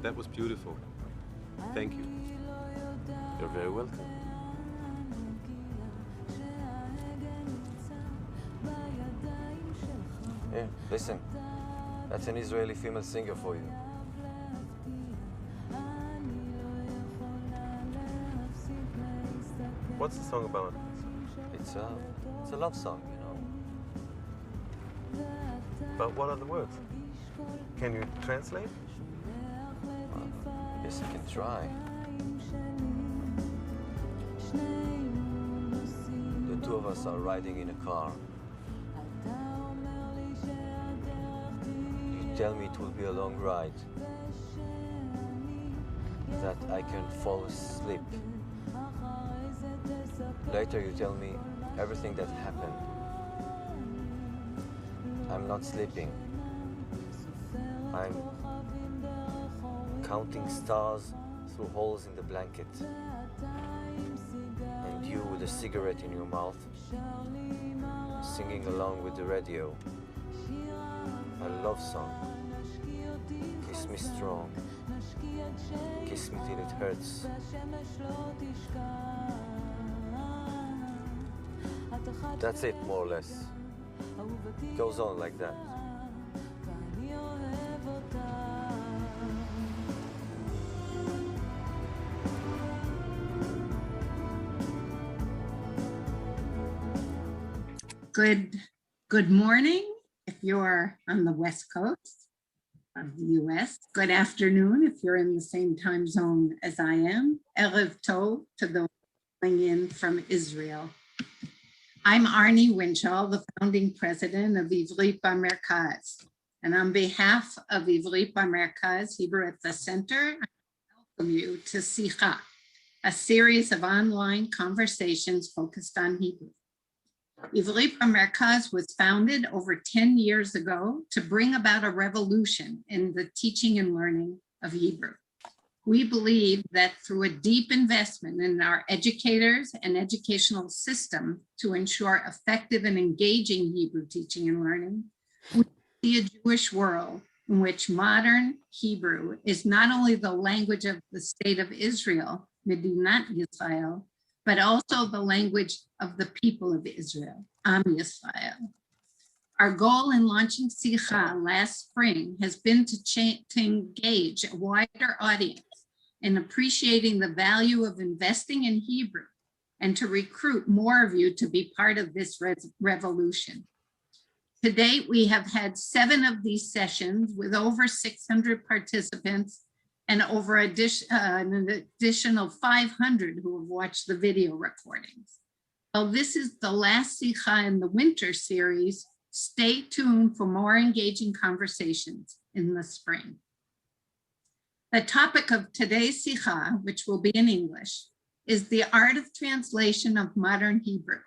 That was beautiful. Thank you. You're very welcome. Here, listen. That's an Israeli female singer for you. What's the song about? It's a love song, you know. But what are the words? Can you translate? Yes, I can try. The two of us are riding in a car. You tell me it will be a long ride, that I can fall asleep. Later you tell me everything that happened. I'm not sleeping. I'm counting stars through holes in the blanket. And you with a cigarette in your mouth, singing along with the radio. A love song. Kiss me strong. Kiss me till it hurts. That's it, more or less. It goes on like that. Good morning if you're on the West Coast of the US. Good afternoon if you're in the same time zone as I am. Erev Tov to those coming in from Israel. I'm Arnie Winchell, the founding president of Ivrit B'Merkaz. And on behalf of Ivrit B'Merkaz, Hebrew at the Center, I welcome you to Sicha, a series of online conversations focused on Hebrew. Ivrit B'Merkaz was founded over 10 years ago to bring about a revolution in the teaching and learning of Hebrew. We believe that through a deep investment in our educators and educational system to ensure effective and engaging Hebrew teaching and learning, we see a Jewish world in which modern Hebrew is not only the language of the state of Israel, Medinat Yisrael, but also the language of the people of Israel, Am Yisrael. Our goal in launching Sicha last spring has been to engage a wider audience in appreciating the value of investing in Hebrew and to recruit more of you to be part of this revolution. To date, we have had 7 of these sessions with over 600 participants and over an additional 500 who have watched the video recordings. While this is the last Sicha in the winter series, stay tuned for more engaging conversations in the spring. The topic of today's Sicha, which will be in English, is the art of translation of modern Hebrew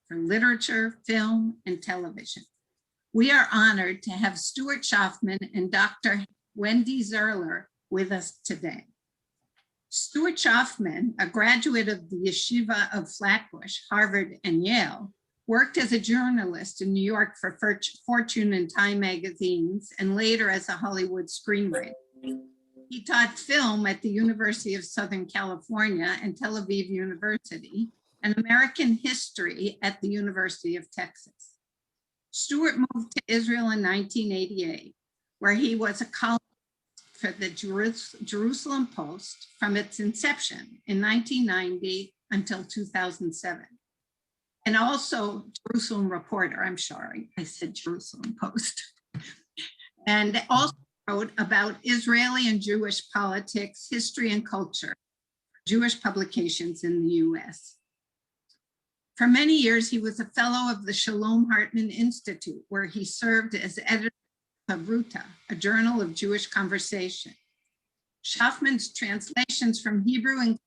for literature, film, and television. We are honored to have Stuart Schoffman and Dr. Wendy Zierler with us today. Stuart Schoffman, a graduate of the Yeshiva of Flatbush, Harvard, and Yale, worked as a journalist in New York for Fortune and Time magazines, and later as a Hollywood screenwriter. He taught film at the University of Southern California and Tel Aviv University, and American history at the University of Texas. Stuart moved to Israel in 1988, where he was a columnist for the Jerusalem Post from its inception in 1990 until 2007. And also Jerusalem Reporter, I'm sorry, I said Jerusalem Post. And also wrote about Israeli and Jewish politics, history, and culture, Jewish publications in the US. For many years, he was a fellow of the Shalom Hartman Institute, where he served as editor of Havruta, a journal of Jewish conversation. Schoffman's translations from Hebrew include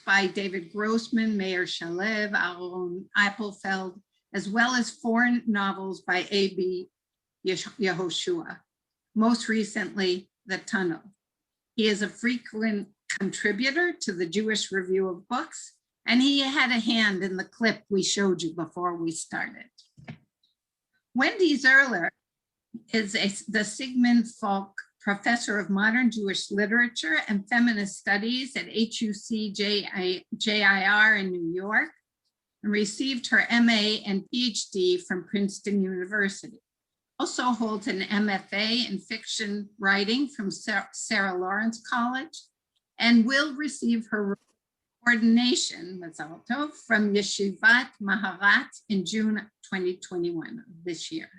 by David Grossman, Meir Shalev, Aaron Appelfeld, as well as 4 novels by A.B. Yehoshua, most recently, The Tunnel. He is a frequent contributor to the Jewish Review of Books, and he had a hand in the clip we showed you before we started. Wendy Zierler is the Sigmund Falk Professor of Modern Jewish Literature and Feminist Studies at HUC-JIR in New York, and received her MA and PhD from Princeton University. Also holds an MFA in fiction writing from Sarah Lawrence College, and will receive her ordination, Mazal Tov, from Yeshivat Maharat in June 2021 of this year.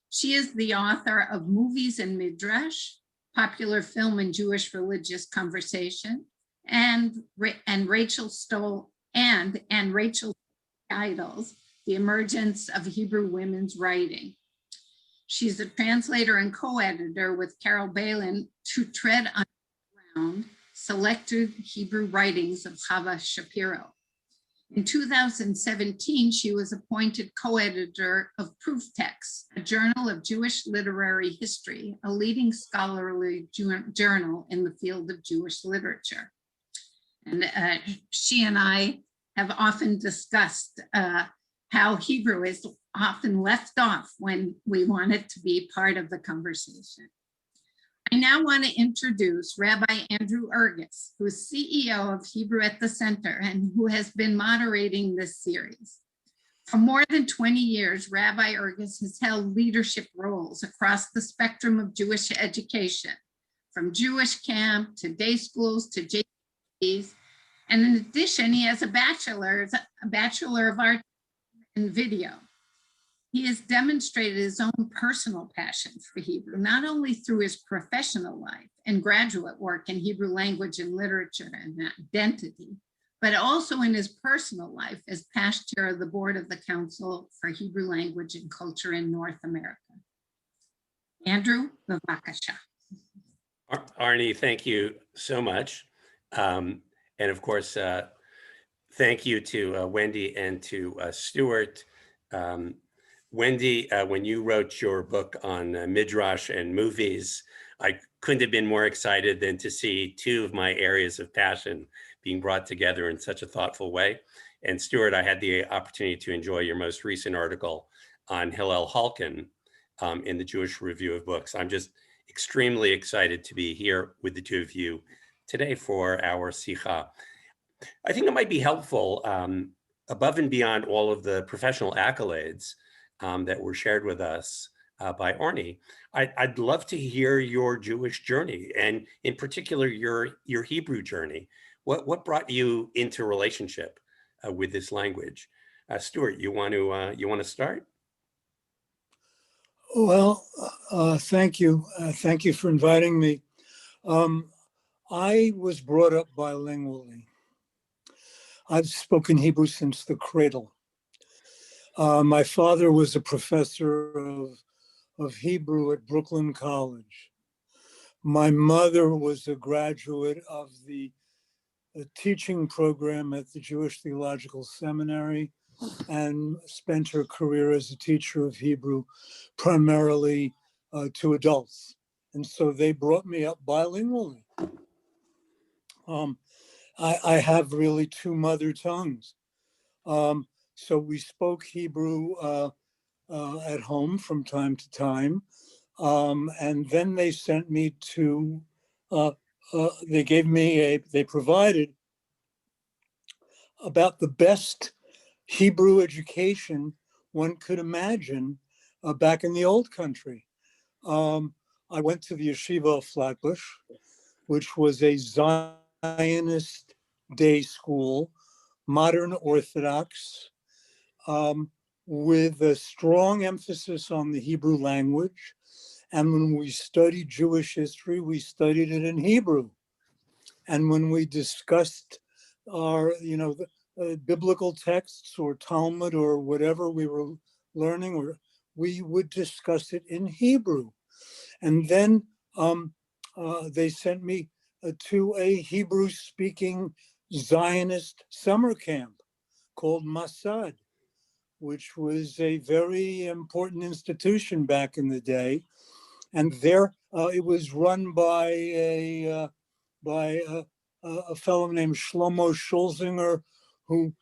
She is the author of Movies and Midrash, Popular Film and Jewish Religious Conversation, and Rachel Stoll and Rachel titles, The Emergence of Hebrew Women's Writing. She's a translator and co-editor with Carol Balin to Tread on Ground, Selected Hebrew Writings of Chava Shapiro. In 2017, she was appointed co-editor of Proof Texts, a journal of Jewish literary history, a leading scholarly journal in the field of Jewish literature. And she and I have often discussed how Hebrew is often left off when we want it to be part of the conversation. I now want to introduce Rabbi Andrew Ergis, who is CEO of Hebrew at the Center and who has been moderating this series. For more than 20 years, Rabbi Ergis has held leadership roles across the spectrum of Jewish education, from Jewish camp to day schools to JCs. And in addition, he has a Bachelor of Arts in Video. He has demonstrated his own personal passion for Hebrew, not only through his professional life and graduate work in Hebrew language and literature and identity, but also in his personal life as past chair of the board of the Council for Hebrew Language and Culture in North America. Andrew, bevakasha. Arnie, thank you so much. And of course, thank you to Wendy and to Stuart. Wendy, when you wrote your book on Midrash and movies, I couldn't have been more excited than to see two of my areas of passion being brought together in such a thoughtful way. And Stuart, I had the opportunity to enjoy your most recent article on Hillel Halkin in the Jewish Review of Books. I'm just extremely excited to be here with the two of you today for our Sicha. I think it might be helpful, above and beyond all of the professional accolades that were shared with us by Arnie, I'd love to hear your Jewish journey, and in particular, your Hebrew journey. What brought you into relationship with this language? Stuart, you want to start? Well, thank you. Thank you for inviting me. I was brought up bilingually. I've spoken Hebrew since the cradle. My father was a professor of Hebrew at Brooklyn College. My mother was a graduate of the teaching program at the Jewish Theological Seminary and spent her career as a teacher of Hebrew, primarily to adults. And so they brought me up bilingually. I have really two mother tongues. So we spoke Hebrew at home from time to time. And then they sent me to, they provided about the best Hebrew education one could imagine back in the old country. I went to the Yeshiva of Flatbush, which was a Zionist day school, modern Orthodox, with a strong emphasis on the Hebrew language. And when we studied Jewish history, we studied it in Hebrew. And when we discussed our, biblical texts or Talmud or whatever we were learning, or we would discuss it in Hebrew. And then they sent me to a Hebrew-speaking Zionist summer camp called Masad, which was a very important institution back in the day. And there it was run by a fellow named Shlomo Schulzinger, who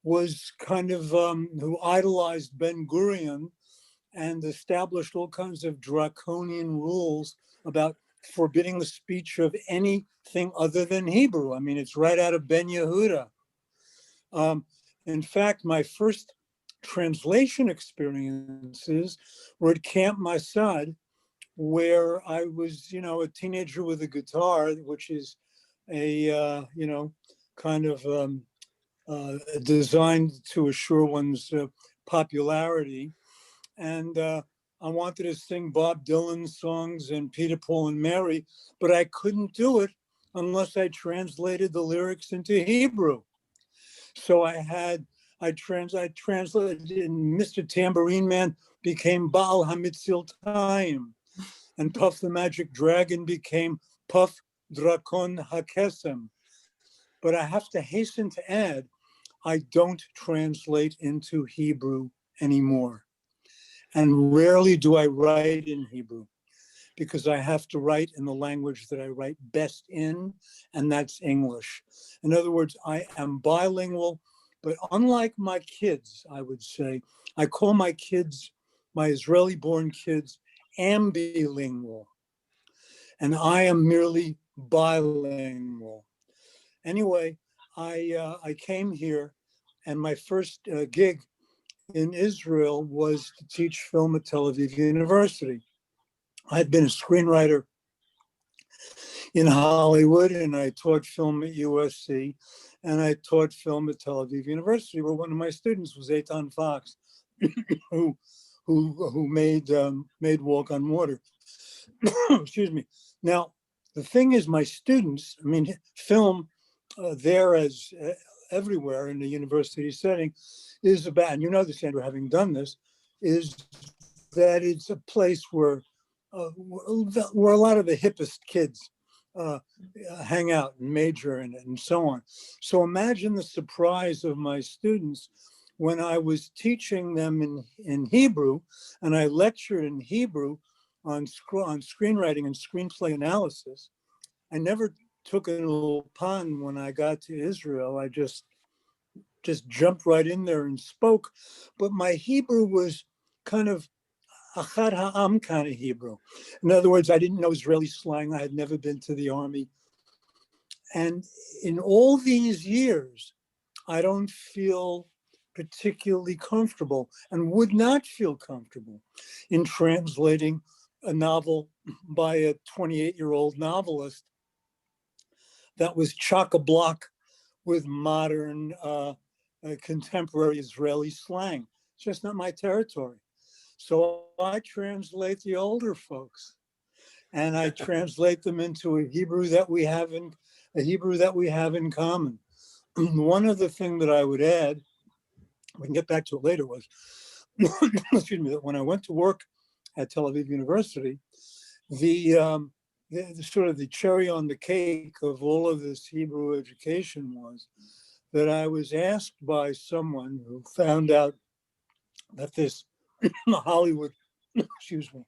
was kind of, who idolized Ben Gurion and established all kinds of draconian rules about forbidding the speech of anything other than Hebrew. I mean, it's right out of Ben Yehuda. In fact, my first translation experiences were at Camp Masad, where I was, a teenager with a guitar, which is a, kind of designed to assure one's popularity. And I wanted to sing Bob Dylan songs and Peter, Paul, and Mary, but I couldn't do it unless I translated the lyrics into Hebrew. So I translated, and Mr. Tambourine Man became Baal Hamitzil Taim, and Puff the Magic Dragon became Puff Drakon Hakesem. But I have to hasten to add, I don't translate into Hebrew anymore. And rarely do I write in Hebrew, because I have to write in the language that I write best in, and that's English. In other words, I am bilingual, but unlike my kids, I would say, I call my kids, my Israeli-born kids, ambilingual, and I am merely bilingual. Anyway, I came here, and my first gig in Israel was to teach film at Tel Aviv University. I had been a screenwriter in Hollywood, and I taught film at USC, and I taught film at Tel Aviv University, where one of my students was Eitan Fox, who made Walk on Water. Excuse me. Now, the thing is, my students, I mean, film there as everywhere in the university setting is about, and you know this, Andrew, having done this, is that it's a place where a lot of the hippest kids hang out and major in it and so on. So imagine the surprise of my students when I was teaching them in Hebrew, and I lectured in Hebrew on screenwriting and screenplay analysis. I never took an ulpan when I got to Israel. I just jumped right in there and spoke. But my Hebrew was kind of Achad Ha'am kind of Hebrew. In other words, I didn't know Israeli slang. I had never been to the army. And in all these years, I don't feel particularly comfortable and would not feel comfortable in translating a novel by a 28-year-old novelist that was chock-a-block with modern contemporary Israeli slang. It's just not my territory. So I translate the older folks, and I translate them into a Hebrew that we have in common. One other thing that I would add, we can get back to it later, was excuse me, that when I went to work at Tel Aviv University, the sort of the cherry on the cake of all of this Hebrew education was that I was asked by someone who found out that this Hollywood, excuse me,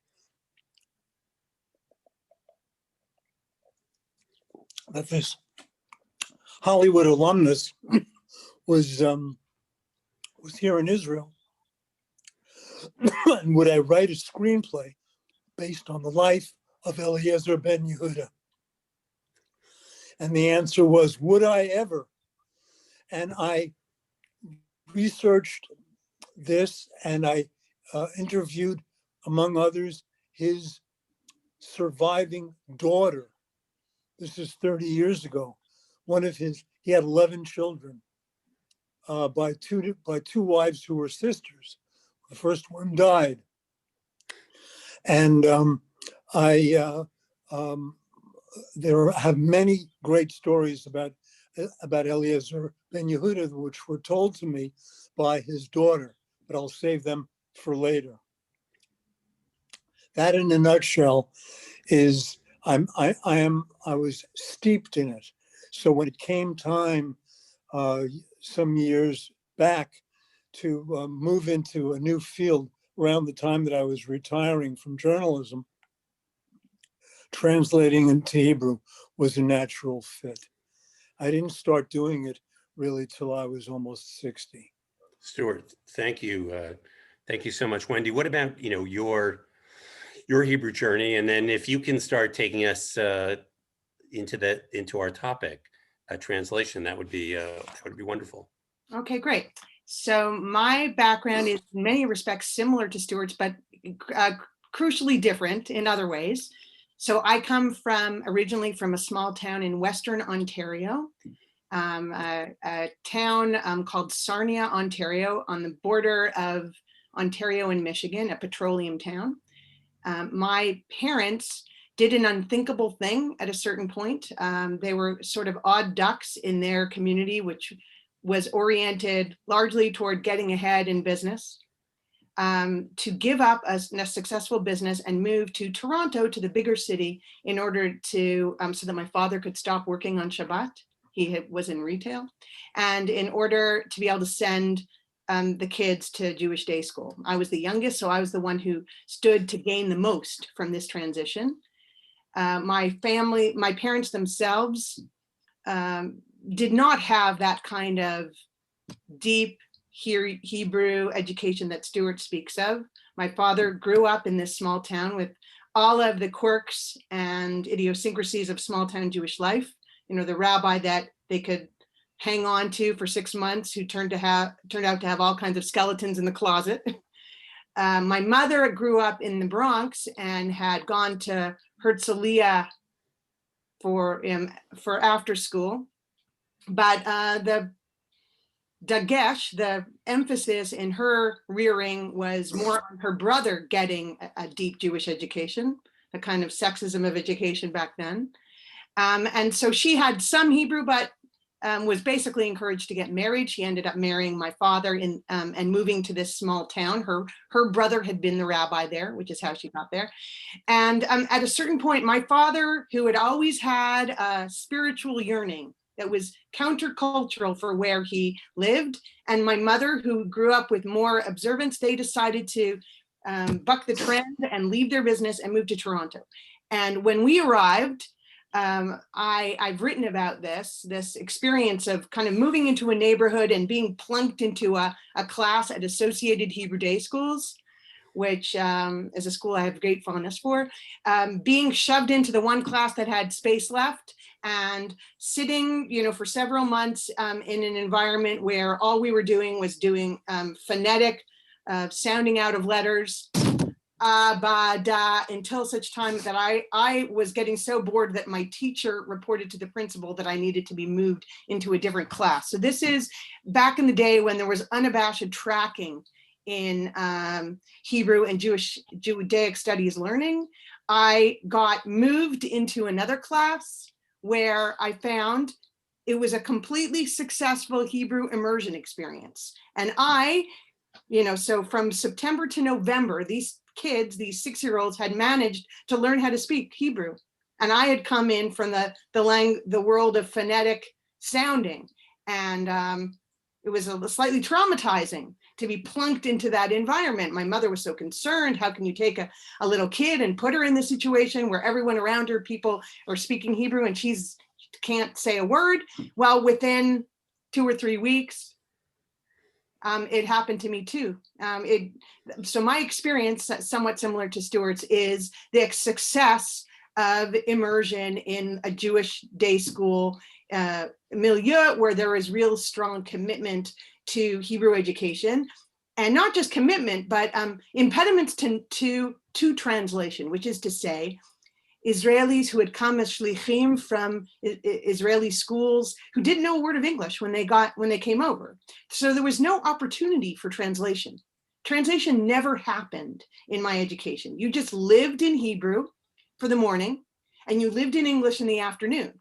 that this Hollywood alumnus was here in Israel, and would I write a screenplay based on the life of Eliezer ben Yehuda? And the answer was, would I ever? And I researched this, and I interviewed, among others, his surviving daughter. This is 30 years ago. He had 11 children by two wives who were sisters. The first one died. And there have many great stories about Eliezer ben Yehuda, which were told to me by his daughter, but I'll save them for later. That, in a nutshell, is I was steeped in it. So when it came time some years back to move into a new field around the time that I was retiring from journalism, translating into Hebrew was a natural fit. I didn't start doing it really till I was almost 60. Stuart, thank you. Thank you so much, Wendy. What about, your Hebrew journey? And then if you can start taking us into our topic, translation, that would be wonderful. Okay, great. So my background is in many respects similar to Stuart's, but crucially different in other ways. So I come originally from a small town in Western Ontario, a town called Sarnia, Ontario, on the border of Ontario and Michigan, a petroleum town. My parents did an unthinkable thing at a certain point. They were sort of odd ducks in their community, which was oriented largely toward getting ahead in business, to give up a successful business and move to Toronto, to the bigger city, in order to, so that my father could stop working on Shabbat. He was in retail, and in order to be able to send the kids to Jewish day school. I was the youngest, so I was the one who stood to gain the most from this transition. My parents themselves did not have that kind of deep Hebrew education that Stuart speaks of. My father grew up in this small town with all of the quirks and idiosyncrasies of small town Jewish life. The rabbi that they could hang on to for 6 months, who turned out to have all kinds of skeletons in the closet. My mother grew up in the Bronx and had gone to Herzliya for after school. But the dagesh, the emphasis in her rearing, was more on her brother getting a deep Jewish education, a kind of sexism of education back then. And so she had some Hebrew, but was basically encouraged to get married. She ended up marrying my father and moving to this small town. Her brother had been the rabbi there, which is how she got there. And at a certain point, my father, who had always had a spiritual yearning that was countercultural for where he lived, and my mother, who grew up with more observance, they decided to buck the trend and leave their business and move to Toronto. And when we arrived, I've written about this experience of kind of moving into a neighborhood and being plunked into a class at Associated Hebrew Day Schools, which is a school I have great fondness for, being shoved into the one class that had space left, and sitting, for several months in an environment where all we were doing was doing phonetic sounding out of letters, ba, da, until such time that I was getting so bored that my teacher reported to the principal that I needed to be moved into a different class. So this is back in the day when there was unabashed tracking in Hebrew and Judaic studies learning. I got moved into another class where I found it was a completely successful Hebrew immersion experience. And so from September to November, these kids, these 6-year-olds, had managed to learn how to speak Hebrew. And I had come in from the world of phonetic sounding. And it was slightly traumatizing to be plunked into that environment. My mother was so concerned. How can you take a little kid and put her in the situation where everyone around her, people are speaking Hebrew, and she can't say a word? Well, within 2 or 3 weeks, it happened to me too. So my experience, somewhat similar to Stuart's, is the success of immersion in a Jewish day school milieu where there is real strong commitment to Hebrew education, and not just commitment, but impediments to translation, which is to say, Israelis who had come as shlichim from Israeli schools who didn't know a word of English when they came over. So there was no opportunity for translation. Translation never happened in my education. You just lived in Hebrew for the morning and you lived in English in the afternoon.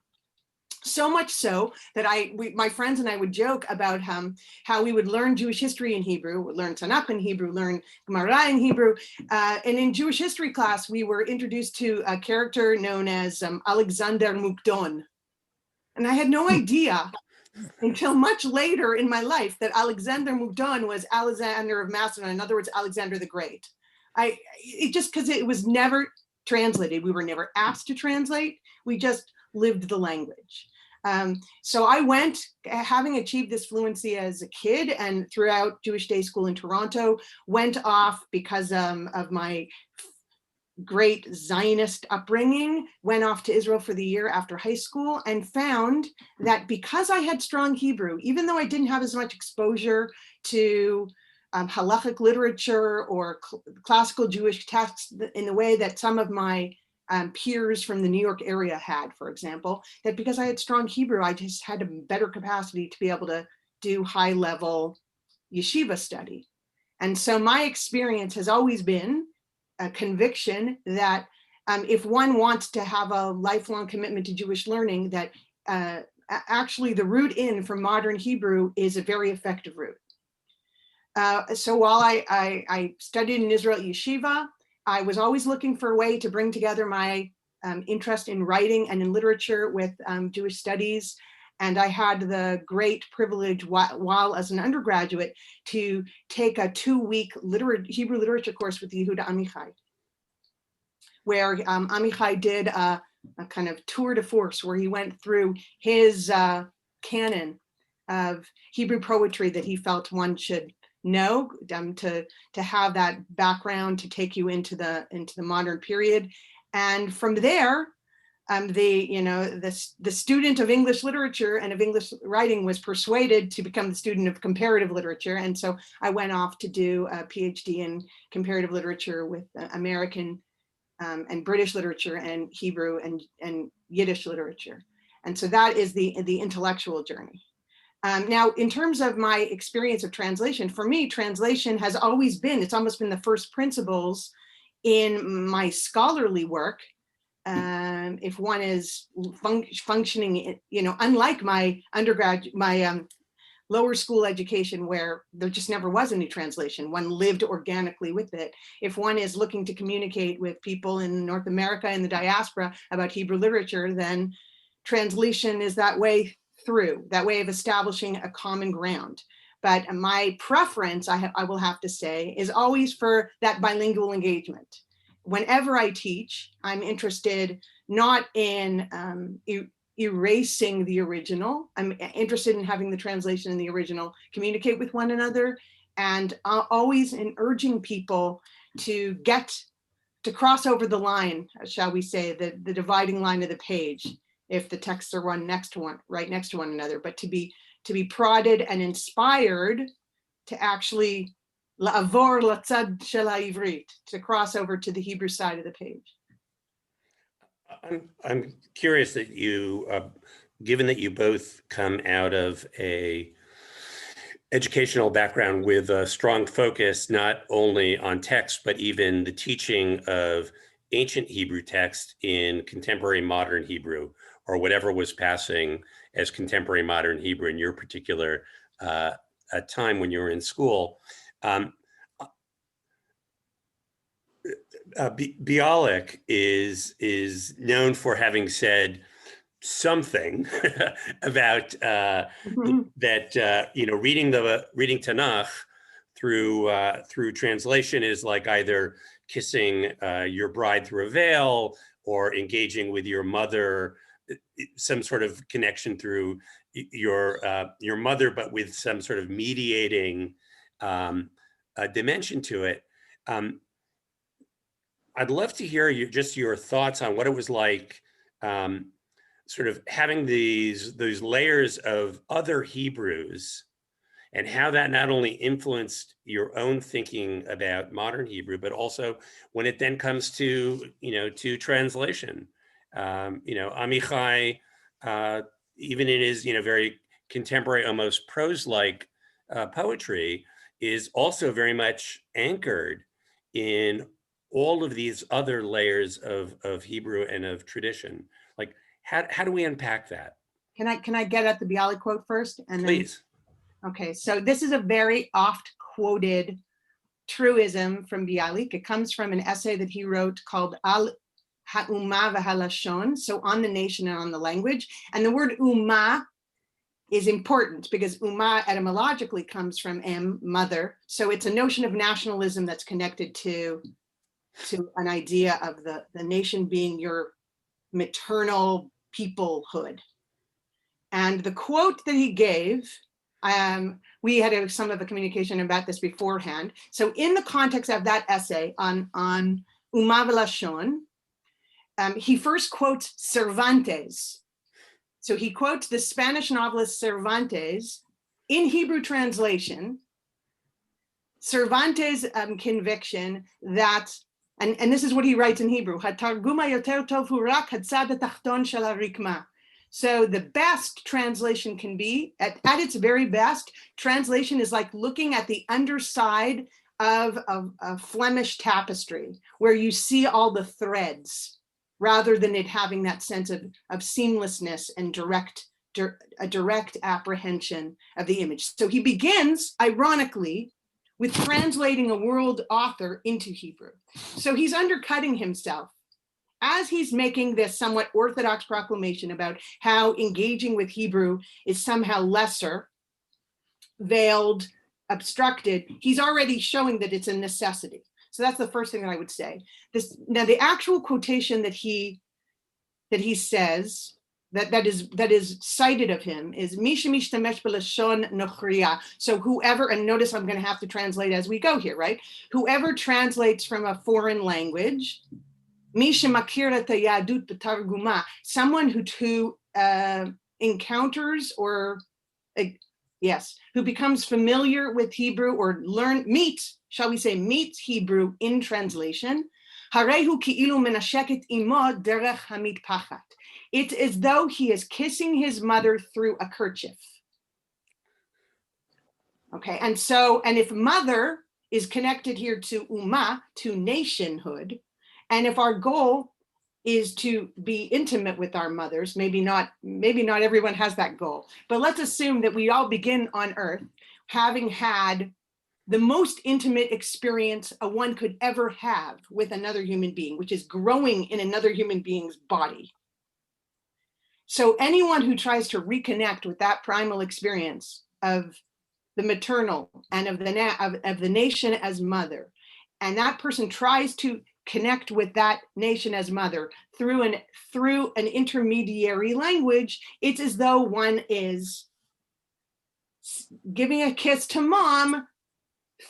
So much so that my friends and I would joke about how we would learn Jewish history in Hebrew, would learn Tanakh in Hebrew, learn Gemara in Hebrew. And in Jewish history class, we were introduced to a character known as Alexander Mukdon. And I had no idea until much later in my life that Alexander Mukdon was Alexander of Macedon, in other words, Alexander the Great. Because it was never translated. We were never asked to translate. We just lived the language. So I went, having achieved this fluency as a kid and throughout Jewish day school in Toronto, went off because of my great Zionist upbringing, went off to Israel for the year after high school and found that because I had strong Hebrew, even though I didn't have as much exposure to halachic literature or classical Jewish texts in the way that some of my peers from the New York area had, for example, that because I had strong Hebrew, I just had a better capacity to be able to do high level yeshiva study. And so my experience has always been a conviction that if one wants to have a lifelong commitment to Jewish learning, that actually the route in from modern Hebrew is a very effective route. So while I studied in Israel yeshiva, I was always looking for a way to bring together my interest in writing and in literature with Jewish studies. And I had the great privilege while as an undergraduate to take a 2-week Hebrew literature course with Yehuda Amichai, where Amichai did a kind of tour de force where he went through his canon of Hebrew poetry that he felt one should know to have that background to take you into the modern period. And from there, the student of English literature and of English writing was persuaded to become the student of comparative literature. And so I went off to do a PhD in comparative literature with American and British literature and Hebrew and Yiddish literature. And so that is the intellectual journey. Now, in terms of my experience of translation, for me, translation has always been, it's almost been the first principles in my scholarly work. If one is functioning, unlike my lower school education where there just never was any translation, one lived organically with it. If one is looking to communicate with people in North America and the diaspora about Hebrew literature, then translation is that way through, that way of establishing a common ground. But my preference, I will have to say, is always for that bilingual engagement. Whenever I teach, I'm interested not in erasing the original. I'm interested in having the translation and the original communicate with one another, and always in urging people to cross over the line, shall we say, the dividing line of the page, if the texts are right next to one another, but to be prodded and inspired to actually la'avor latzad shel ha'ivrit, to cross over to the Hebrew side of the page. I'm curious that you, given that you both come out of a educational background with a strong focus not only on text, but even the teaching of ancient Hebrew text in contemporary modern Hebrew, or whatever was passing as contemporary modern Hebrew in your particular time when you were in school. Bialik is known for having said something about that. Reading Tanakh through translation is like either kissing your bride through a veil or engaging with your mother, some sort of connection through your mother, but with some sort of mediating dimension to it. I'd love to hear your thoughts on what it was like, sort of having these layers of other Hebrews, and how that not only influenced your own thinking about modern Hebrew, but also when it then comes to translation. Amichai, even in his very contemporary, almost prose-like poetry, is also very much anchored in all of these other layers of Hebrew and of tradition. Like, how do we unpack that? Can I get at the Bialik quote first? And please. Okay, so this is a very oft quoted truism from Bialik. It comes from an essay that he wrote called Al Ha'umah v'Halashon, so on the nation and on the language. And the word umah is important because umah etymologically comes from mother. So it's a notion of nationalism that's connected to an idea of the nation being your maternal peoplehood. And the quote that he gave, we had some of the communication about this beforehand. So in the context of that essay on Uma Velashon, he first quotes Cervantes. So he quotes the Spanish novelist Cervantes in Hebrew translation, Cervantes' conviction that, and this is what he writes in Hebrew, "Hatarguma yoter tov hu rak hatzad hatachton shel harikma." So the best translation can be, at its very best, translation is like looking at the underside of a Flemish tapestry, where you see all the threads, rather than it having that sense of seamlessness and a direct apprehension of the image. So he begins, ironically, with translating a world author into Hebrew. So he's undercutting himself as he's making this somewhat orthodox proclamation about how engaging with Hebrew is somehow lesser, veiled, obstructed. He's already showing that it's a necessity. So that's the first thing that I would say. Now, the actual quotation that he says, that is cited of him, is "Mi shemishtamesh b'lashon nochriya." So whoever, and notice I'm going to have to translate as we go here, right? Whoever translates from a foreign language, "Mi shemakir et hayadut b'targuma," someone who encounters or who becomes familiar with Hebrew or meets Hebrew in translation. Harehu ki'ilu menasheket imo derech hamitpachat. It's as though he is kissing his mother through a kerchief. Okay, and if mother is connected here to Uma, to nationhood, and if our goal is to be intimate with our mothers, maybe not everyone has that goal, but let's assume that we all begin on earth having had the most intimate experience one could ever have with another human being, which is growing in another human being's body. So anyone who tries to reconnect with that primal experience of the maternal and of the nation as mother, and that person tries to connect with that nation as mother through an intermediary language, it's as though one is giving a kiss to mom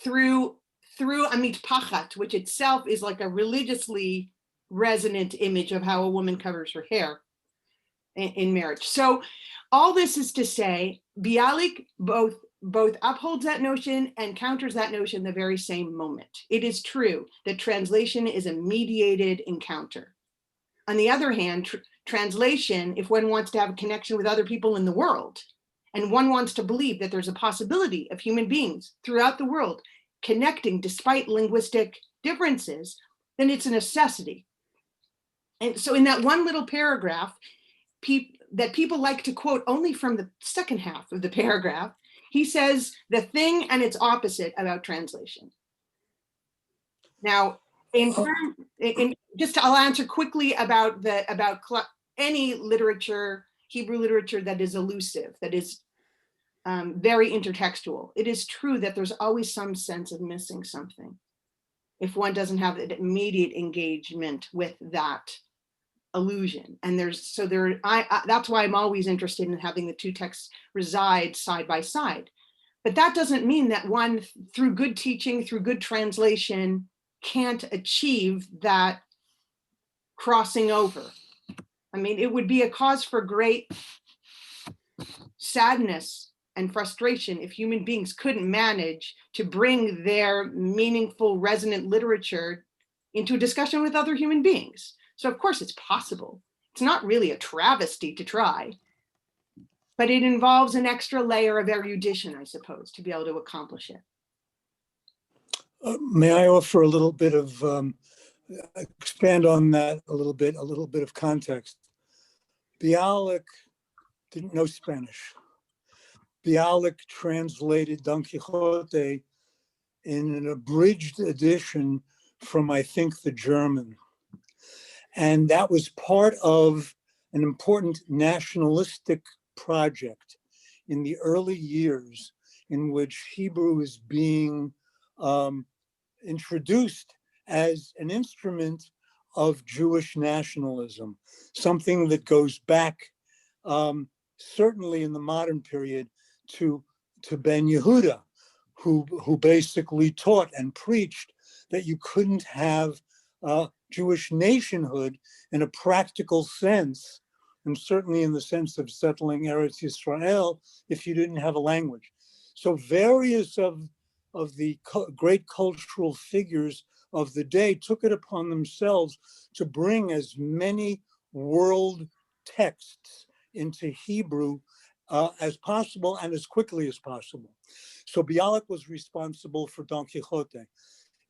through a mitpachat, which itself is like a religiously resonant image of how a woman covers her hair in marriage. So all this is to say, Bialik both upholds that notion and counters that notion the very same moment. It is true that translation is a mediated encounter. On the other hand, translation, if one wants to have a connection with other people in the world, and one wants to believe that there's a possibility of human beings throughout the world connecting despite linguistic differences, then it's a necessity. And so in that one little paragraph that people like to quote only from the second half of the paragraph, he says the thing and its opposite about translation. Now, I'll answer quickly about any literature, Hebrew literature that is elusive, that is very intertextual. It is true that there's always some sense of missing something if one doesn't have an immediate engagement with that illusion. And that's why I'm always interested in having the two texts reside side by side. But that doesn't mean that one, through good teaching, through good translation, can't achieve that crossing over. I mean, it would be a cause for great sadness and frustration if human beings couldn't manage to bring their meaningful, resonant literature into a discussion with other human beings. So of course it's possible. It's not really a travesty to try, but it involves an extra layer of erudition, I suppose, to be able to accomplish it. May I offer a little bit of, expand on that a little bit of context. Bialik didn't know Spanish. Bialik translated Don Quixote in an abridged edition from, I think, the German. And that was part of an important nationalistic project in the early years in which Hebrew is being introduced as an instrument of Jewish nationalism, something that goes back certainly in the modern period, to Ben Yehuda, who basically taught and preached that you couldn't have Jewish nationhood in a practical sense, and certainly in the sense of settling Eretz Yisrael, if you didn't have a language. So various of the great cultural figures of the day took it upon themselves to bring as many world texts into Hebrew as possible and as quickly as possible. So Bialik was responsible for Don Quixote.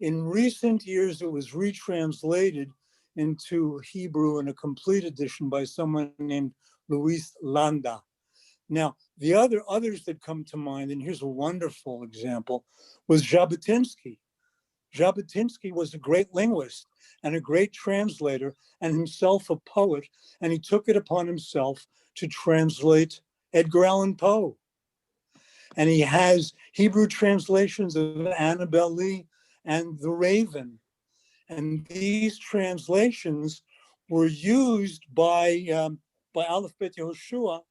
In recent years, it was retranslated into Hebrew in a complete edition by someone named Luis Landa. Now, the others that come to mind, and here's a wonderful example, was Jabotinsky. Jabotinsky was a great linguist and a great translator and himself a poet, and he took it upon himself to translate Edgar Allan Poe. And he has Hebrew translations of Annabel Lee and The Raven. And these translations were used by Aleph Bet Yehoshua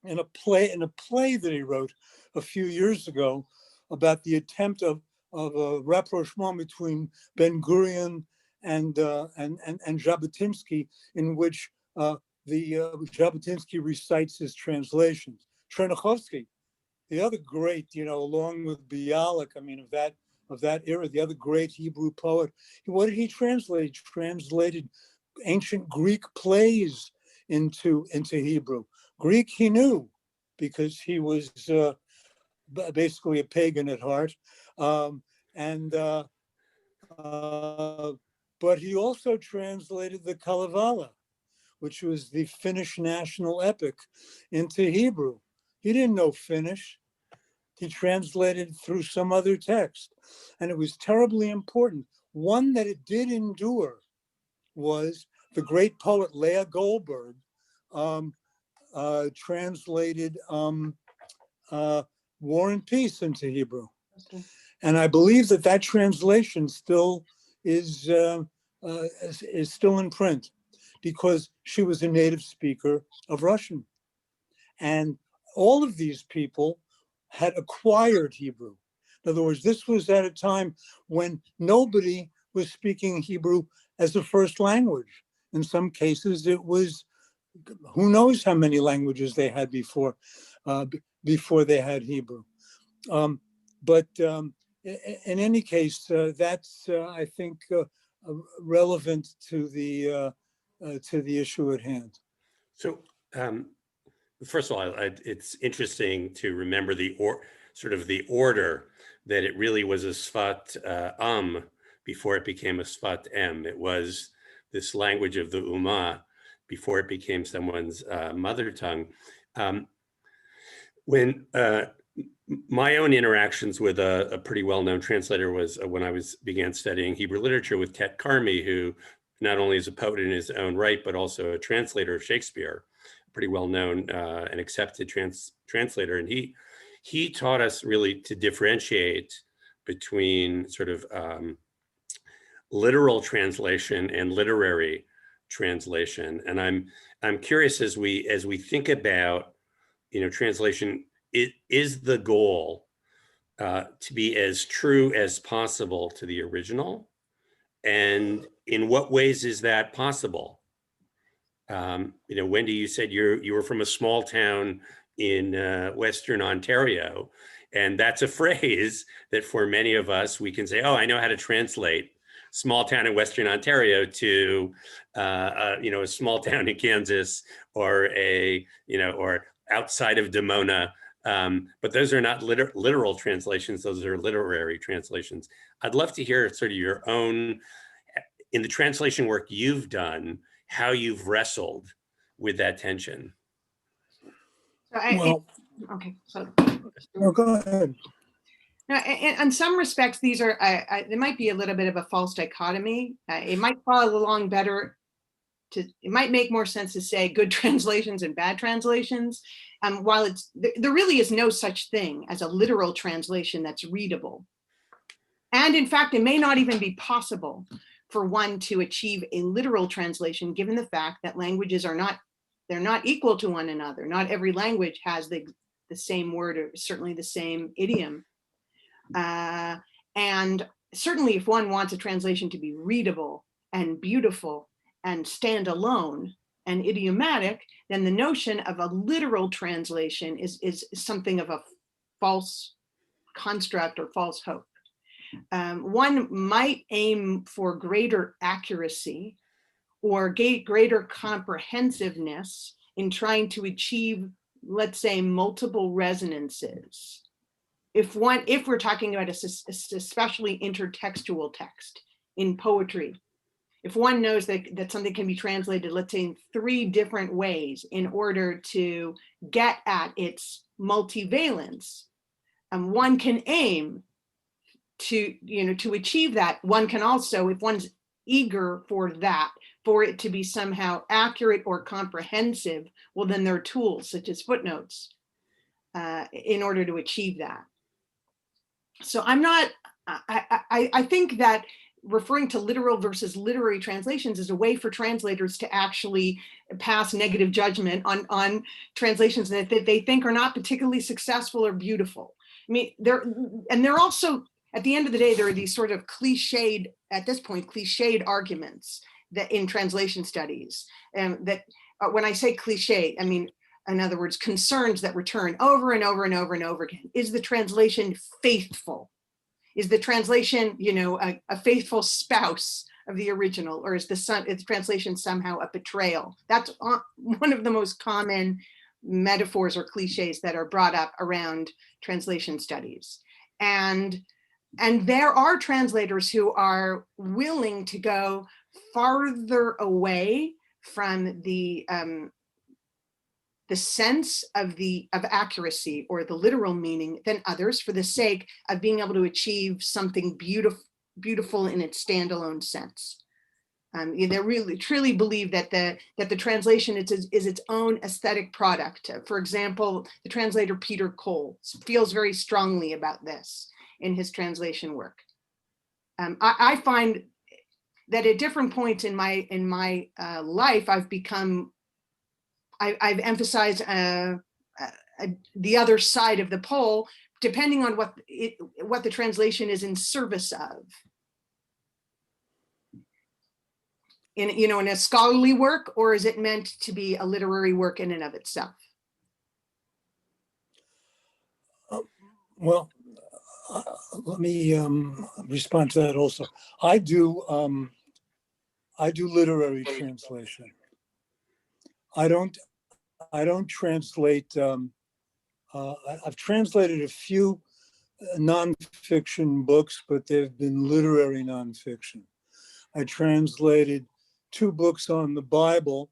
in a play that he wrote a few years ago about the attempt of a rapprochement between Ben Gurion and Jabotinsky, in which Jabotinsky recites his translations. Chernyakhovsky, the other great, along with Bialik, of that era, the other great Hebrew poet. What did he translate? He translated ancient Greek plays into Hebrew. Greek he knew because he was basically a pagan at heart. But he also translated the Kalevala, which was the Finnish national epic, into Hebrew. He didn't know Finnish. He translated through some other text. And it was terribly important. One that it did endure was the great poet Leah Goldberg translated War and Peace into Hebrew. Okay. And I believe that translation still is still in print because she was a native speaker of Russian. And all of these people had acquired Hebrew. In other words, this was at a time when nobody was speaking Hebrew as a first language. In some cases, it was, who knows how many languages they had before they had Hebrew. But in any case, that's, I think, relevant to the issue at hand. So, first of all, it's interesting to remember the order that it really was a Sfat before it became a Sfat Em. It was this language of the Ummah before it became someone's mother tongue. When my own interactions with a pretty well-known translator was when I began studying Hebrew literature with Tet Carmi, who not only is a poet in his own right, but also a translator of Shakespeare, pretty well-known and accepted translator. And he taught us really to differentiate between sort of literal translation and literary translation. And I'm curious, as we think about, translation, it is the goal to be as true as possible to the original. And in what ways is that possible? Wendy, you said you were from a small town in Western Ontario, and that's a phrase that for many of us, we can say, oh, I know how to translate small town in Western Ontario to, a small town in Kansas or or outside of Dimona. But those are not literal translations. Those are literary translations. I'd love to hear sort of your own, in the translation work you've done, how you've wrestled with that tension. Okay. So go ahead. Now, in some respects, these are, there might be a little bit of a false dichotomy. It might follow along better. It might make more sense to say good translations and bad translations. While there really is no such thing as a literal translation that's readable. And in fact, it may not even be possible for one to achieve a literal translation, given the fact that languages are not They're not equal to one another. Not every language has the same word or certainly the same idiom. And certainly if one wants a translation to be readable and beautiful and stand alone and idiomatic, then the notion of a literal translation is something of a false construct or false hope. One might aim for greater accuracy or greater comprehensiveness in trying to achieve, let's say, multiple resonances. If we're talking about especially intertextual text in poetry, if one knows that something can be translated, let's say, in 3 different ways in order to get at its multivalence, one can aim to achieve that. One can also, if one's eager for that, for it to be somehow accurate or comprehensive, well, then there are tools such as footnotes in order to achieve that. So I think that referring to literal versus literary translations is a way for translators to actually pass negative judgment on translations that they think are not particularly successful or beautiful. I mean, they're also, at the end of the day, there are these sort of cliched, at this point, cliched arguments that in translation studies, that when I say cliche, I mean, in other words, concerns that return over and over and over and over again. Is the translation faithful? Is the translation, a faithful spouse of the original, or is the translation somehow a betrayal? That's one of the most common metaphors or cliches that are brought up around translation studies. And there are translators who are willing to go farther away from the sense of accuracy or the literal meaning than others, for the sake of being able to achieve something beautiful in its standalone sense. They really truly believe that the translation is its own aesthetic product. For example, the translator Peter Cole feels very strongly about this in his translation work. I find that at different points in my life, I've emphasized the other side of the pole, depending on what the translation is in service of. In a scholarly work, or is it meant to be a literary work in and of itself? Well, let me respond to that also. I do literary translation. I don't translate. I've translated a few nonfiction books, but they've been literary nonfiction. I translated 2 books on the Bible,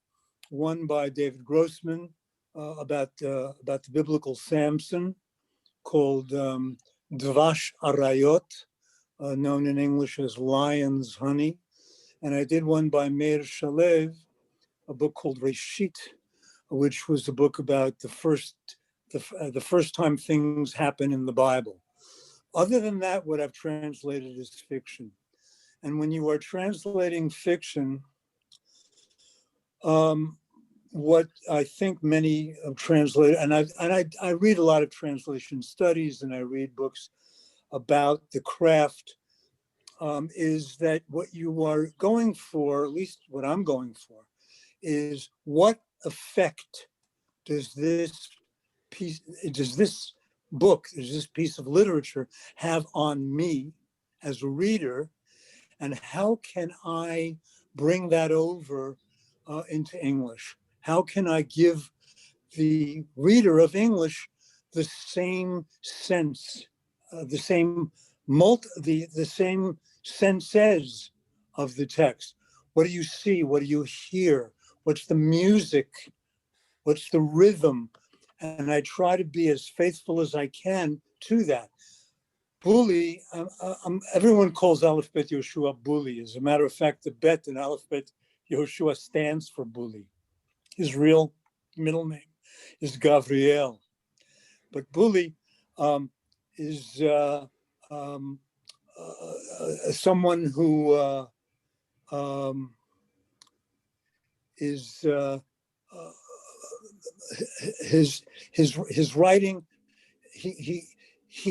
one by David Grossman about the biblical Samson, called Dvash Arayot, known in English as Lion's Honey. And I did one by Meir Shalev, a book called Reshit, which was a book about the first time things happen in the Bible. Other than that, what I've translated is fiction. And when you are translating fiction, what I think many translators, and I read a lot of translation studies and I read books about the craft, is that what you are going for, at least what I'm going for, is what effect does this piece of literature have on me as a reader, and how can I bring that over into English? How can I give the reader of English the same sense, the same senses of the text? What do you see? What do you hear? What's the music? What's the rhythm? And I try to be as faithful as I can to that. Bully, everyone calls Aleph Bet Yoshua Bully. As a matter of fact, the Bet in Aleph Bet Yoshua stands for Bully. His real middle name is Gavriel. But Bully is someone who is his writing, he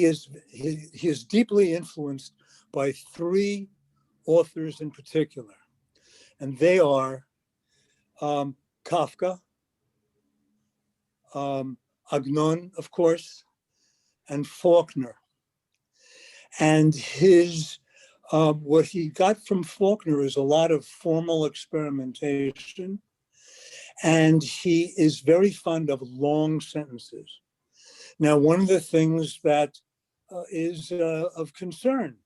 is deeply influenced by three authors in particular, and they are Kafka, Agnon, of course, and Faulkner. And what he got from Faulkner is a lot of formal experimentation, and he is very fond of long sentences. Now, one of the things that is of concern,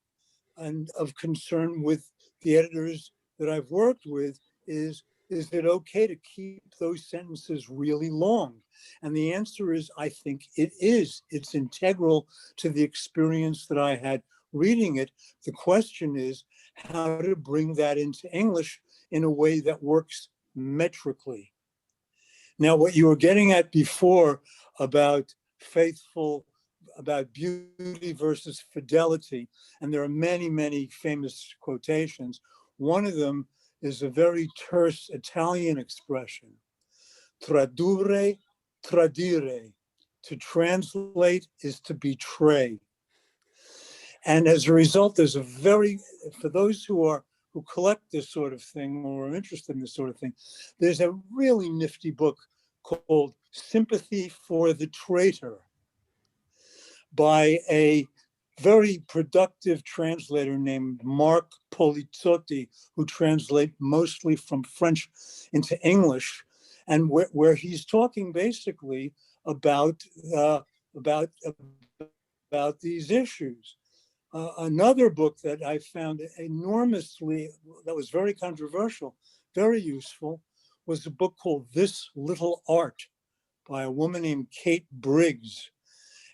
and of concern with the editors that I've worked with, is it okay to keep those sentences really long? And the answer is, I think it is. It's integral to the experience that I had reading it. The question is how to bring that into English in a way that works metrically. Now, what you were getting at before about about beauty versus fidelity, and there are many, many famous quotations. One of them is a very terse Italian expression, tradurre, tradire. To translate is to betray. And as a result, there's for those who collect this sort of thing or are interested in this sort of thing, there's a really nifty book called Sympathy for the Traitor by a very productive translator named Mark Polizzotti, who translates mostly from French into English, and where he's talking basically about these issues. Another book that I found that was very controversial, very useful, was a book called This Little Art by a woman named Kate Briggs.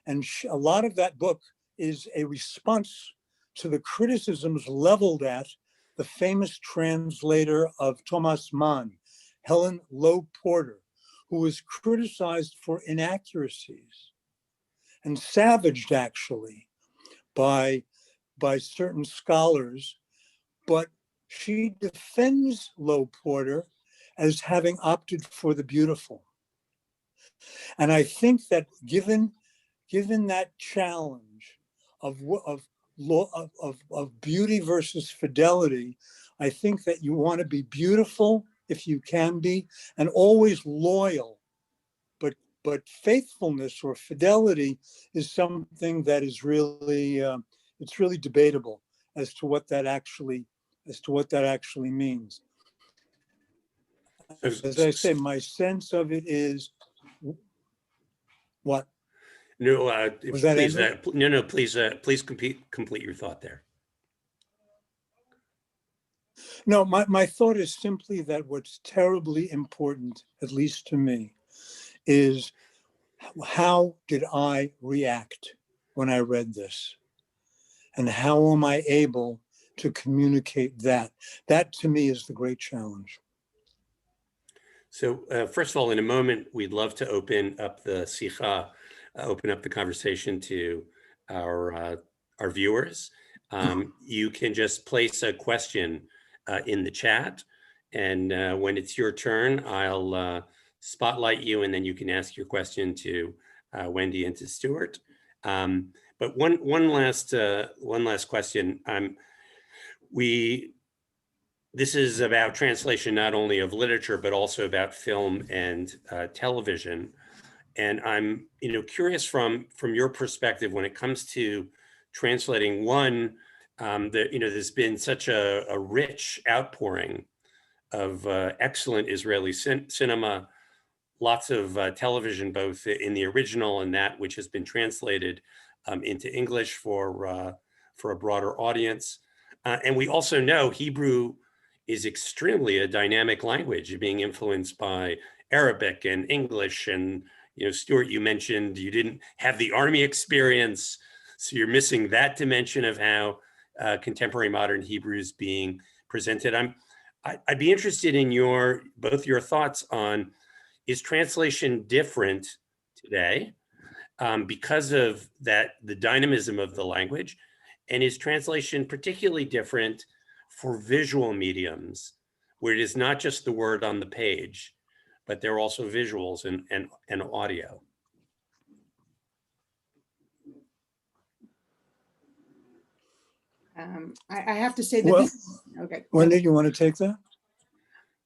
And a lot of that book is a response to the criticisms leveled at the famous translator of Thomas Mann, Helen Lowe Porter, who was criticized for inaccuracies and savaged actually by certain scholars, but she defends Lowe Porter as having opted for the beautiful. And I think that given that challenge of beauty versus fidelity, I think that you want to be beautiful if you can be, and always loyal. But faithfulness or fidelity is something that is really it's really debatable as to what that actually means. As I say, my sense of it is what? No, Was that please, ended? Please complete your thought there. No, my thought is simply that what's terribly important, at least to me, is how did I react when I read this? And how am I able to communicate that? That to me is the great challenge. So first of all, in a moment, we'd love to open up the Sicha, open up the conversation to our viewers. You can just place a question in the chat, and when it's your turn, I'll spotlight you, and then you can ask your question to Wendy and to Stuart. But one last question. This is about translation not only of literature but also about film and television. And I'm curious from your perspective when it comes to translating. One, there's been such a rich outpouring of excellent Israeli cinema, lots of television, both in the original and that which has been translated into English for a broader audience. And we also know Hebrew is extremely a dynamic language, being influenced by Arabic and English. And Stuart, you mentioned you didn't have the army experience, so you're missing that dimension of how contemporary modern Hebrew is being presented. I'd be interested in both your thoughts on, is translation different today because of the dynamism of the language, and is translation particularly different for visual mediums, where it is not just the word on the page, but they're also visuals and audio. I have to say that Well, this, okay. Wendy, you want to take that?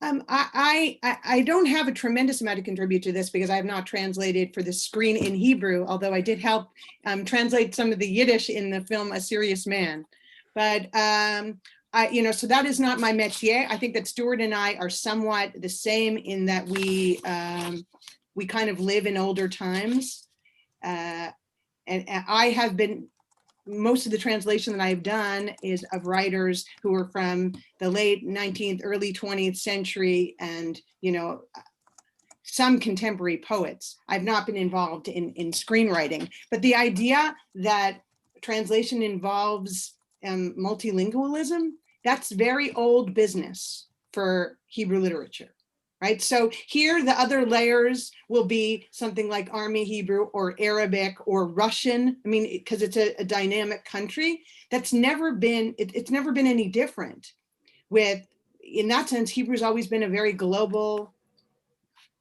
I don't have a tremendous amount to contribute to this because I have not translated for the screen in Hebrew, although I did help translate some of the Yiddish in the film A Serious Man. But so that is not my métier. I think that Stuart and I are somewhat the same in that we kind of live in older times, and I have been. Most of the translation that I've done is of writers who are from the late 19th, early 20th century, and some contemporary poets. I've not been involved in screenwriting, but the idea that translation involves multilingualism, that's very old business for Hebrew literature. Right. So here the other layers will be something like Army Hebrew or Arabic or Russian. I mean, because it's a dynamic country. That's never been, it's never been any different. In that sense, Hebrew's always been a very global,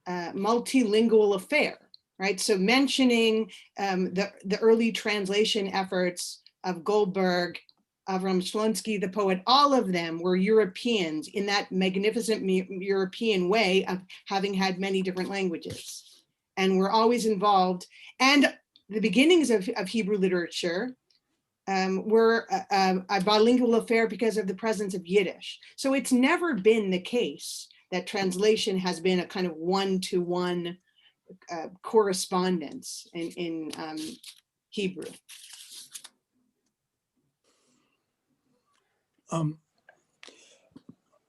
multilingual affair. Right. So mentioning the early translation efforts of Goldberg, Avram Shlonsky, the poet, all of them were Europeans in that magnificent European way of having had many different languages. And we're always involved. And the beginnings of Hebrew literature were a bilingual affair because of the presence of Yiddish. So it's never been the case that translation has been a kind of one-to-one correspondence in Hebrew.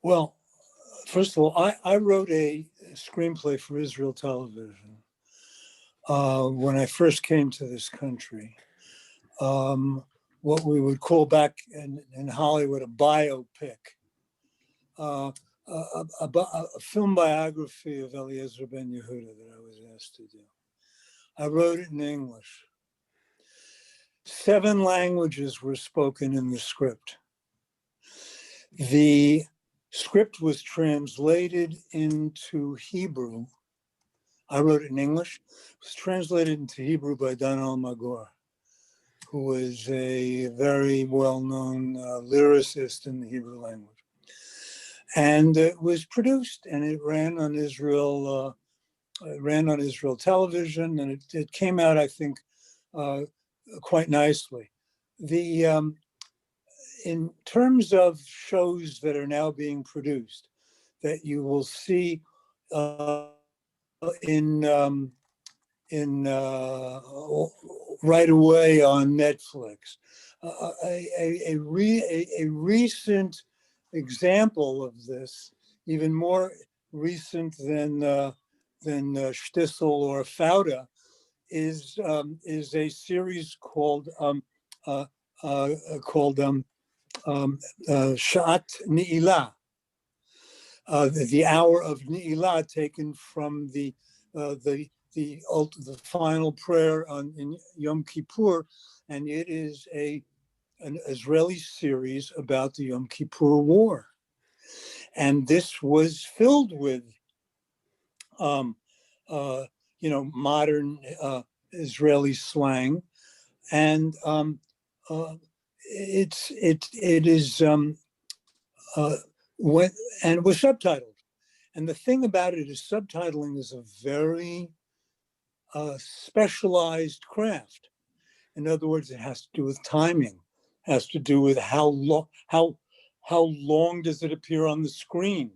Well, first of all, I wrote a screenplay for Israel Television when I first came to this country. What we would call back in Hollywood a biopic, a film biography of Eliezer Ben Yehuda that I was asked to do. I wrote it in English. 7 languages were spoken in the script. The script was translated into Hebrew. I wrote it in English. It was translated into Hebrew by Donald Magor, who is a very well-known lyricist in the Hebrew language. And it was produced, and it ran on Israel. It ran on Israel Television, and it came out, I think, quite nicely. In terms of shows that are now being produced, that you will see right away on Netflix, a recent example of this, even more recent than Shtisel or Fauda, is a series called Sha'at Ni'ilah, the hour of Ni'ilah, taken from the final prayer in Yom Kippur, and it is an Israeli series about the Yom Kippur War, and this was filled with modern Israeli slang, and it is and it was subtitled. And the thing about it is, subtitling is a very specialized craft. In other words, it has to do with timing, has to do with how long does it appear on the screen,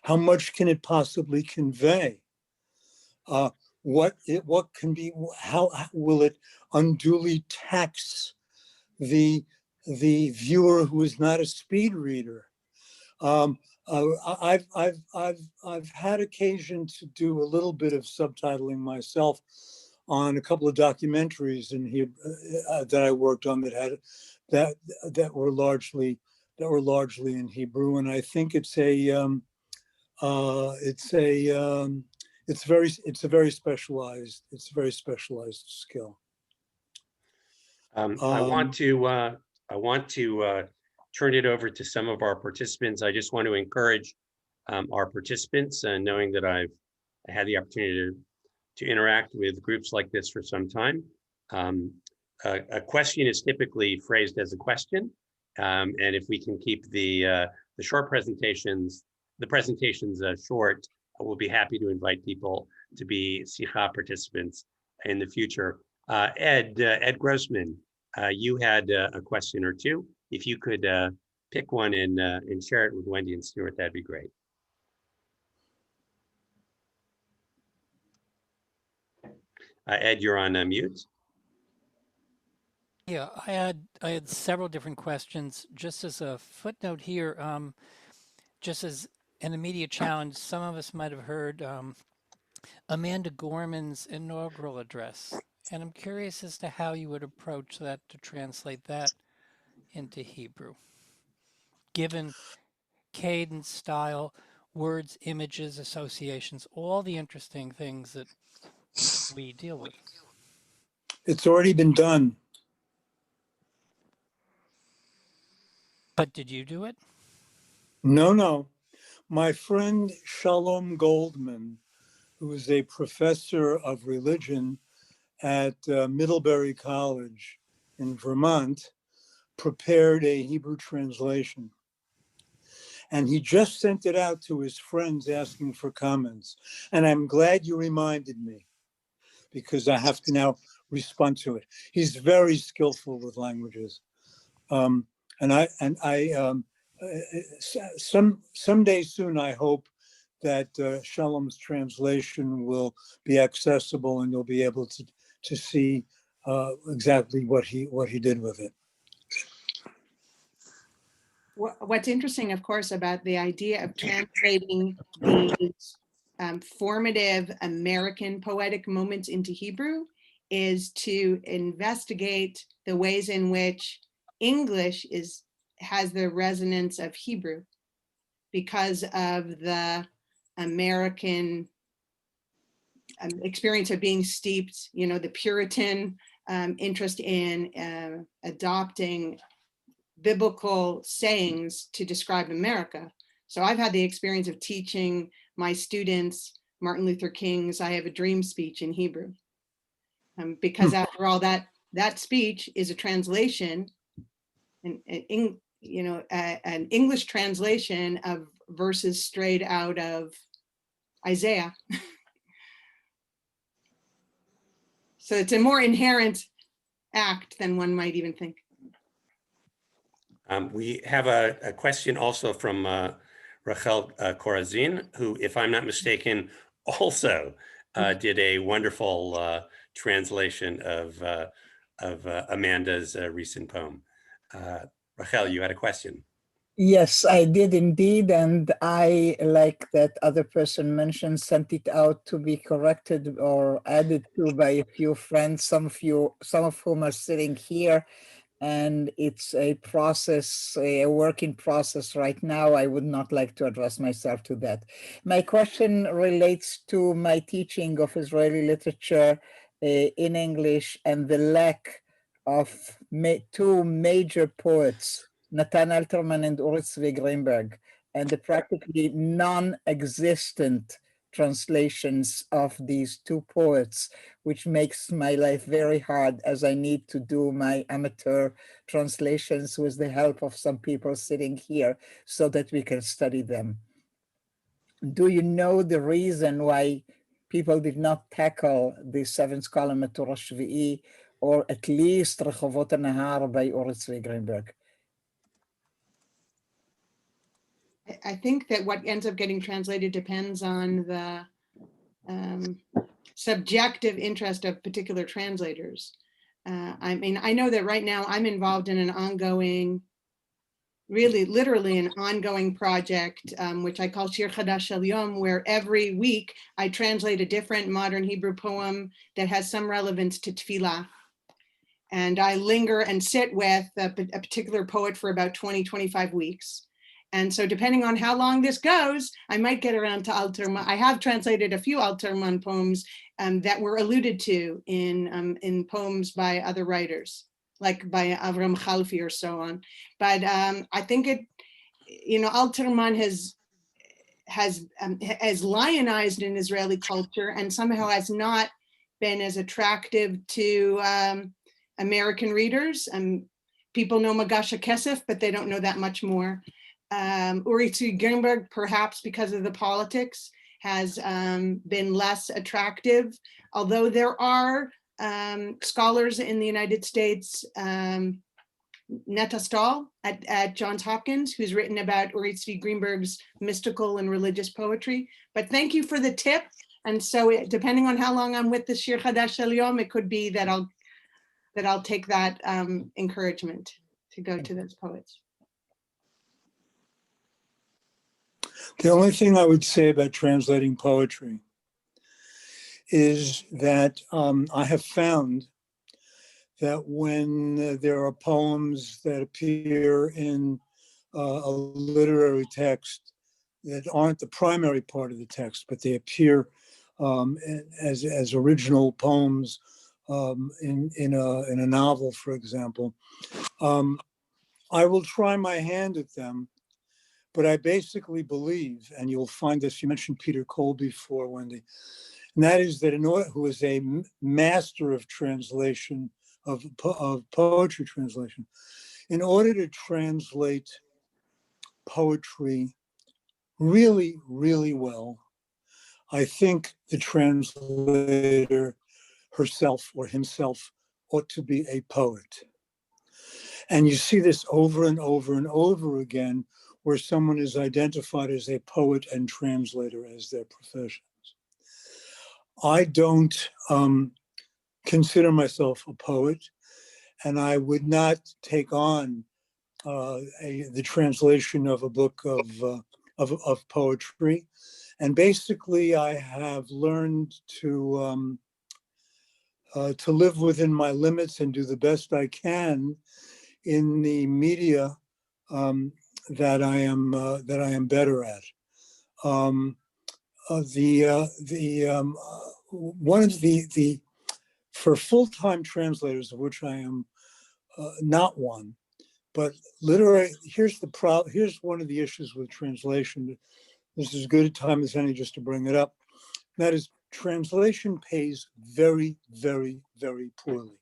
how much can it possibly convey, what can be, how will it unduly tax the viewer who is not a speed reader. I've had occasion to do a little bit of subtitling myself on a couple of documentaries in here that I worked on that were largely in Hebrew, and I think it's a very specialized skill. I want to turn it over to some of our participants. I just want to encourage our participants, knowing that I've had the opportunity to interact with groups like this for some time. A question is typically phrased as a question, and if we can keep the short presentations, short, we'll be happy to invite people to be Sicha participants in the future. Ed Grossman, you had a question or two. If you could pick one and share it with Wendy and Stuart, that'd be great. Ed, you're on mute. Yeah, I had several different questions. Just as a footnote here, just as an immediate challenge, some of us might have heard Amanda Gorman's inaugural address, and I'm curious as to how you would approach that to translate that into Hebrew, given cadence, style, words, images, associations, all the interesting things that we deal with. It's already been done. But did you do it? No. My friend Shalom Goldman, who is a professor of religion at Middlebury College in Vermont, prepared a Hebrew translation. And he just sent it out to his friends asking for comments. And I'm glad you reminded me, because I have to now respond to it. He's very skillful with languages. Someday soon, I hope that Shalom's translation will be accessible and you'll be able to see exactly what he did with it. What's interesting, of course, about the idea of translating these formative American poetic moments into Hebrew is to investigate the ways in which English has the resonance of Hebrew because of the American experience of being steeped, the Puritan interest in adopting biblical sayings to describe America. So I've had the experience of teaching my students Martin Luther King's "I Have a Dream" speech in Hebrew. Because after all, that speech is a translation, an English translation of verses straight out of Isaiah. So it's a more inherent act than one might even think. We have a question also from Rachel Corazin, who, if I'm not mistaken, also did a wonderful translation of Amanda's recent poem. Rachel, you had a question. Yes, I did indeed. And I, like that other person mentioned, sent it out to be corrected or added to by a few friends, some of whom are sitting here. And it's a process, a work in process right now. I would not like to address myself to that. My question relates to my teaching of Israeli literature in English and the lack of two major poets, Natan Alterman and Uri Tzvi Greenberg, and the practically non-existent translations of these two poets, which makes my life very hard as I need to do my amateur translations with the help of some people sitting here so that we can study them. Do you know the reason why people did not tackle the seventh column at Torah Shvi'i, or at least Rechovot HaNahar by Uri Tzvi Greenberg? I think that what ends up getting translated depends on the subjective interest of particular translators. I mean, I know that right now I'm involved in an ongoing, really literally an ongoing project, which I call Shir Chadash Shel Yom, where every week I translate a different modern Hebrew poem that has some relevance to tefillah. And I linger and sit with a particular poet for about 20-25 weeks. And so depending on how long this goes, I might get around to Alterman. I have translated a few Alterman poems that were alluded to in poems by other writers, like by Avram Khalfi or so on. But I think Alterman has has lionized in Israeli culture and somehow has not been as attractive to American readers. People know Magasha Kesef, but they don't know that much more. Uri Tzvi Greenberg, perhaps because of the politics, has been less attractive, although there are scholars in the United States, Netta Stahl at Johns Hopkins, who's written about Uri Tzvi Greenberg's mystical and religious poetry. But thank you for the tip. And so depending on how long I'm with the Shir Chadash Shel Yom, it could be that I'll take that encouragement to go to those poets. The only thing I would say about translating poetry is that I have found that when there are poems that appear in a literary text that aren't the primary part of the text, but they appear as original poems in a novel, for example, I will try my hand at them. But I basically believe, and you'll find this, you mentioned Peter Cole before, Wendy, and that is that who is a master of translation, of poetry translation, in order to translate poetry really, really well, I think the translator herself or himself ought to be a poet. And you see this over and over and over again, where someone is identified as a poet and translator as their professions. I don't consider myself a poet, and I would not take on the translation of a book of poetry. And basically, I have learned to live within my limits and do the best I can in the media that I am better at. One of the for full-time translators, of which I am not one, but literary. Here's one of the issues with translation. This is as good a time as any just to bring it up. That is, translation pays very, very, very poorly,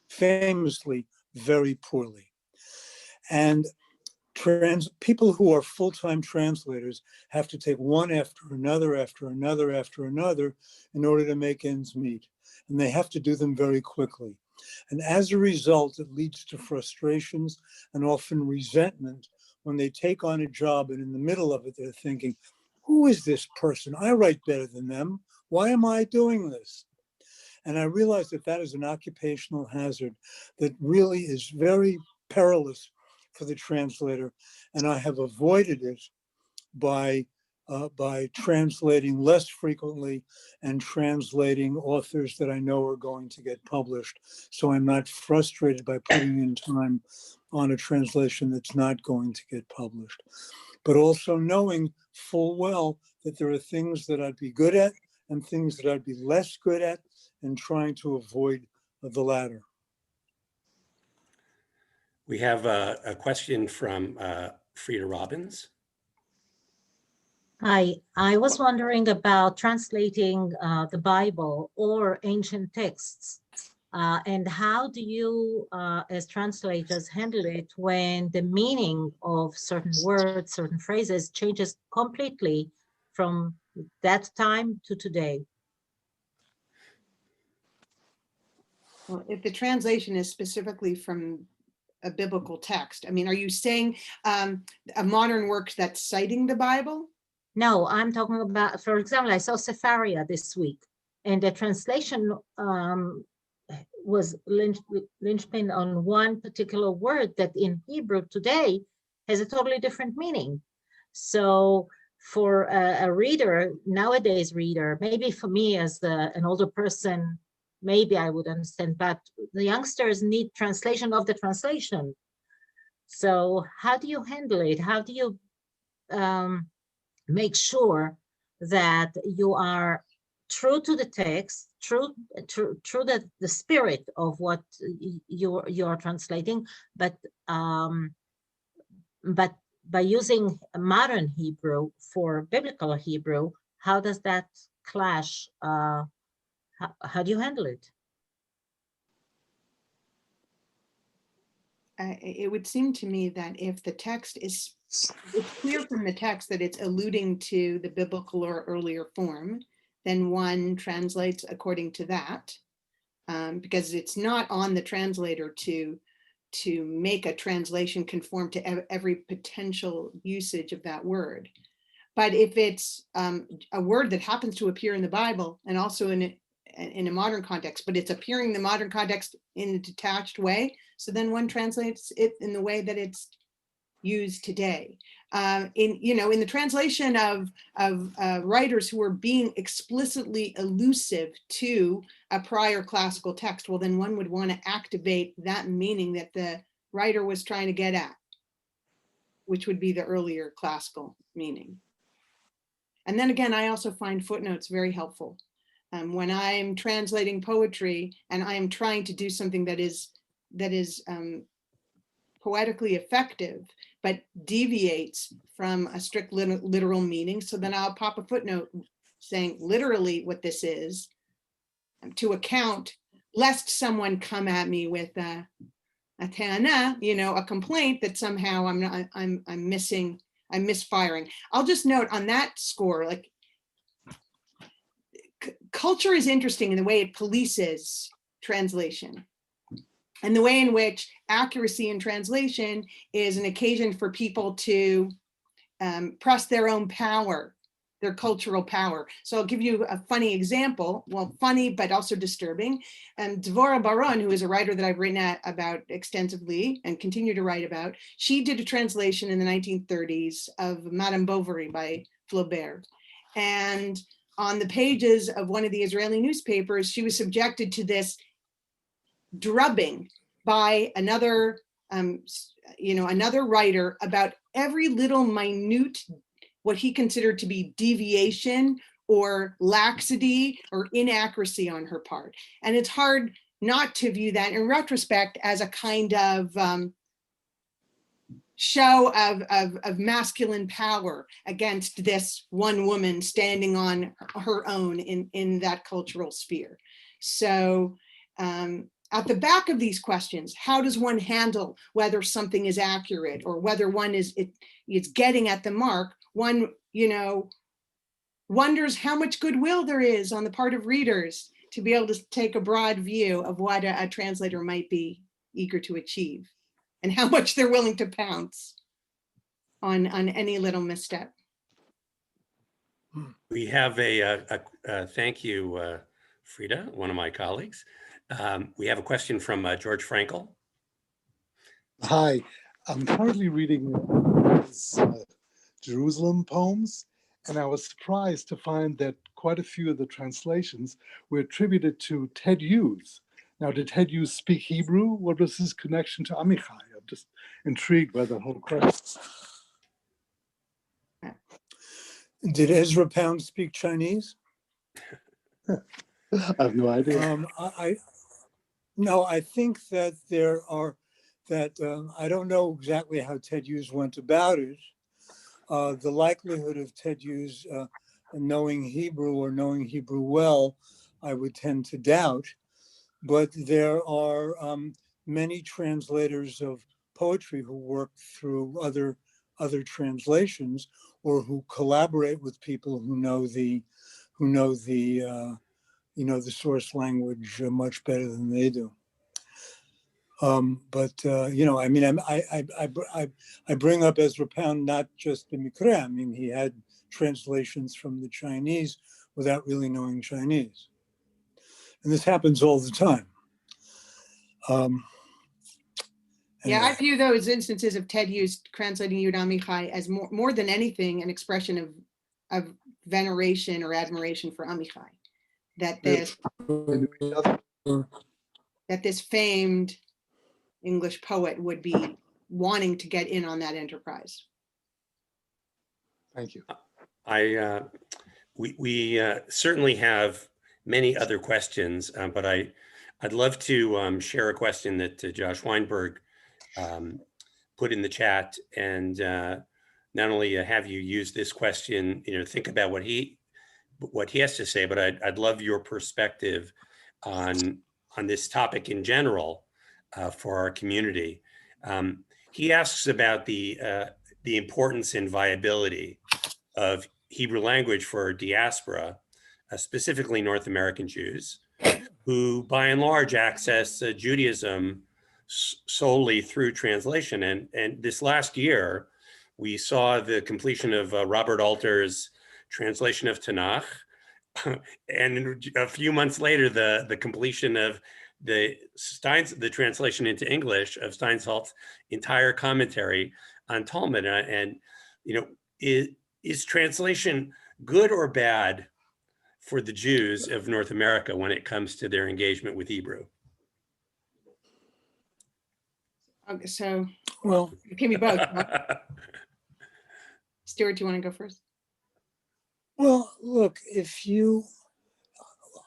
famously very poorly, and people who are full-time translators have to take one after another in order to make ends meet. And they have to do them very quickly. And as a result, it leads to frustrations and often resentment when they take on a job and in the middle of it, they're thinking, who is this person? I write better than them. Why am I doing this? And I realized that that is an occupational hazard that really is very perilous for the translator, and I have avoided it by translating less frequently and translating authors that I know are going to get published, so I'm not frustrated by putting in time on a translation that's not going to get published. But also knowing full well that there are things that I'd be good at and things that I'd be less good at, and trying to avoid the latter. We have a question from Frida Robbins. Hi, I was wondering about translating the Bible or ancient texts, and how do you, as translators, handle it when the meaning of certain words, certain phrases changes completely from that time to today? Well, if the translation is specifically from a biblical text, I mean, are you saying a modern work that's citing the Bible? No, I'm talking about, for example, I saw Sepharia this week, and the translation was linchpin on one particular word that in Hebrew today has a totally different meaning. So for a reader, nowadays reader, maybe for me as an older person, maybe I would understand, but the youngsters need translation of the translation. So how do you handle it? How do you make sure that you are true to the text, true the spirit of what you are translating, but by using modern Hebrew for biblical Hebrew, how does that clash? How do you handle it? It would seem to me that if the text is, it's clear from the text that it's alluding to the biblical or earlier form, then one translates according to that, because it's not on the translator to make a translation conform to every potential usage of that word. But if it's a word that happens to appear in the Bible and also in a modern context, but it's appearing in the modern context in a detached way, so then one translates it in the way that it's used today. In the translation of writers who are being explicitly elusive to a prior classical text, well, then one would want to activate that meaning that the writer was trying to get at, which would be the earlier classical meaning. And then again, I also find footnotes very helpful. When I'm translating poetry and I am trying to do something that is poetically effective, but deviates from a strict literal meaning, so then I'll pop a footnote saying literally what this is, to account, lest someone come at me with a ta'ana, a complaint that somehow I'm misfiring. I'll just note on that score, like, culture is interesting in the way it polices translation, and the way in which accuracy in translation is an occasion for people to press their own power, their cultural power. So I'll give you a funny example, well, funny, but also disturbing. And Dvorah Baron, who is a writer that I've written about extensively and continue to write about, she did a translation in the 1930s of Madame Bovary by Flaubert. And on the pages of one of the Israeli newspapers, she was subjected to this drubbing by another writer about every little minute, what he considered to be deviation or laxity or inaccuracy on her part. And it's hard not to view that in retrospect as a kind of show of masculine power against this one woman standing on her own in that cultural sphere. So at the back of these questions, how does one handle whether something is accurate or whether one is getting at the mark? One, wonders how much goodwill there is on the part of readers to be able to take a broad view of what a translator might be eager to achieve, and how much they're willing to pounce on any little misstep. We have a thank you, Frida, one of my colleagues. We have a question from George Frankel. Hi, I'm currently reading his Jerusalem poems, and I was surprised to find that quite a few of the translations were attributed to Ted Hughes. Now, did Ted Hughes speak Hebrew? What was his connection to Amichai? I'm just intrigued by the whole question. Did Ezra Pound speak Chinese? I have no idea. No, I think that I don't know exactly how Ted Hughes went about it. The likelihood of Ted Hughes knowing Hebrew or knowing Hebrew well, I would tend to doubt. But there are many translators of poetry who work through other translations, or who collaborate with people who know the source language much better than they do. I bring up Ezra Pound not just in Mikra. I mean, he had translations from the Chinese without really knowing Chinese. And this happens all the time. Yeah, I view those instances of Ted Hughes translating Yehuda Amichai as more than anything an expression of veneration or admiration for Amichai. That this famed English poet would be wanting to get in on that enterprise. Thank you. We certainly have many other questions, but I'd love to share a question that Josh Weinberg put in the chat, and not only have you use this question, think about what he has to say, but I'd love your perspective on this topic in general for our community. He asks about the importance and viability of Hebrew language for diaspora, specifically North American Jews, who by and large access Judaism solely through translation. And this last year, we saw the completion of Robert Alter's translation of Tanakh, and a few months later, the completion of the translation into English of Steinsaltz's entire commentary on Talmud. And is translation good or bad for the Jews of North America when it comes to their engagement with Hebrew? Okay, so Well, give me both. Stuart, do you want to go first? well, look,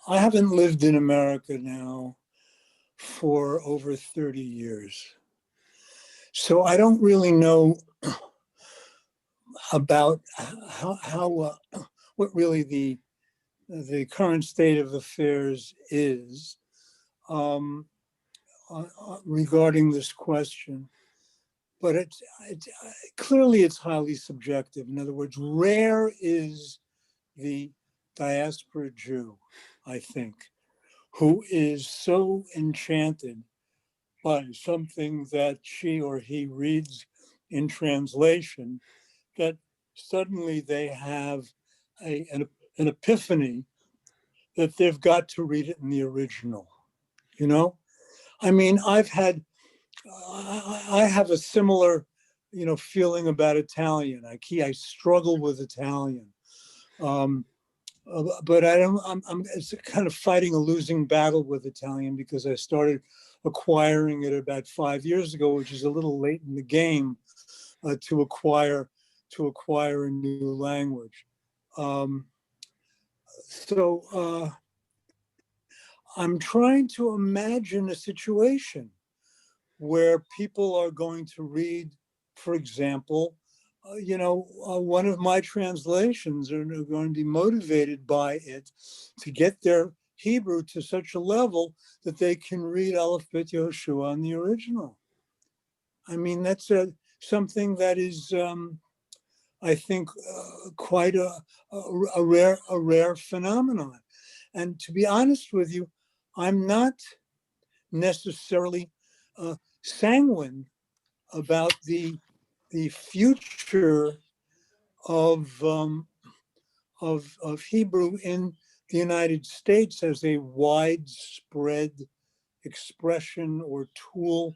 I haven't lived in America now for over 30 years. So I don't really know about what really the current state of affairs is regarding this question. But it's clearly it's highly subjective. In other words, rare is the diaspora Jew, I think, who is so enchanted by something that she or he reads in translation that suddenly they have an epiphany that they've got to read it in the original. I mean, I have a similar, feeling about Italian. I struggle with Italian. But I'm kind of fighting a losing battle with Italian because I started acquiring it about 5 years ago, which is a little late in the game to acquire a new language. So I'm trying to imagine a situation where people are going to read, for example, one of my translations are going to be motivated by it to get their Hebrew to such a level that they can read Aleph Bet Yehoshua on the original. I mean, that's something that is, I think, quite a rare phenomenon. And to be honest with you, I'm not necessarily sanguine about the future of Hebrew in the United States as a widespread expression or tool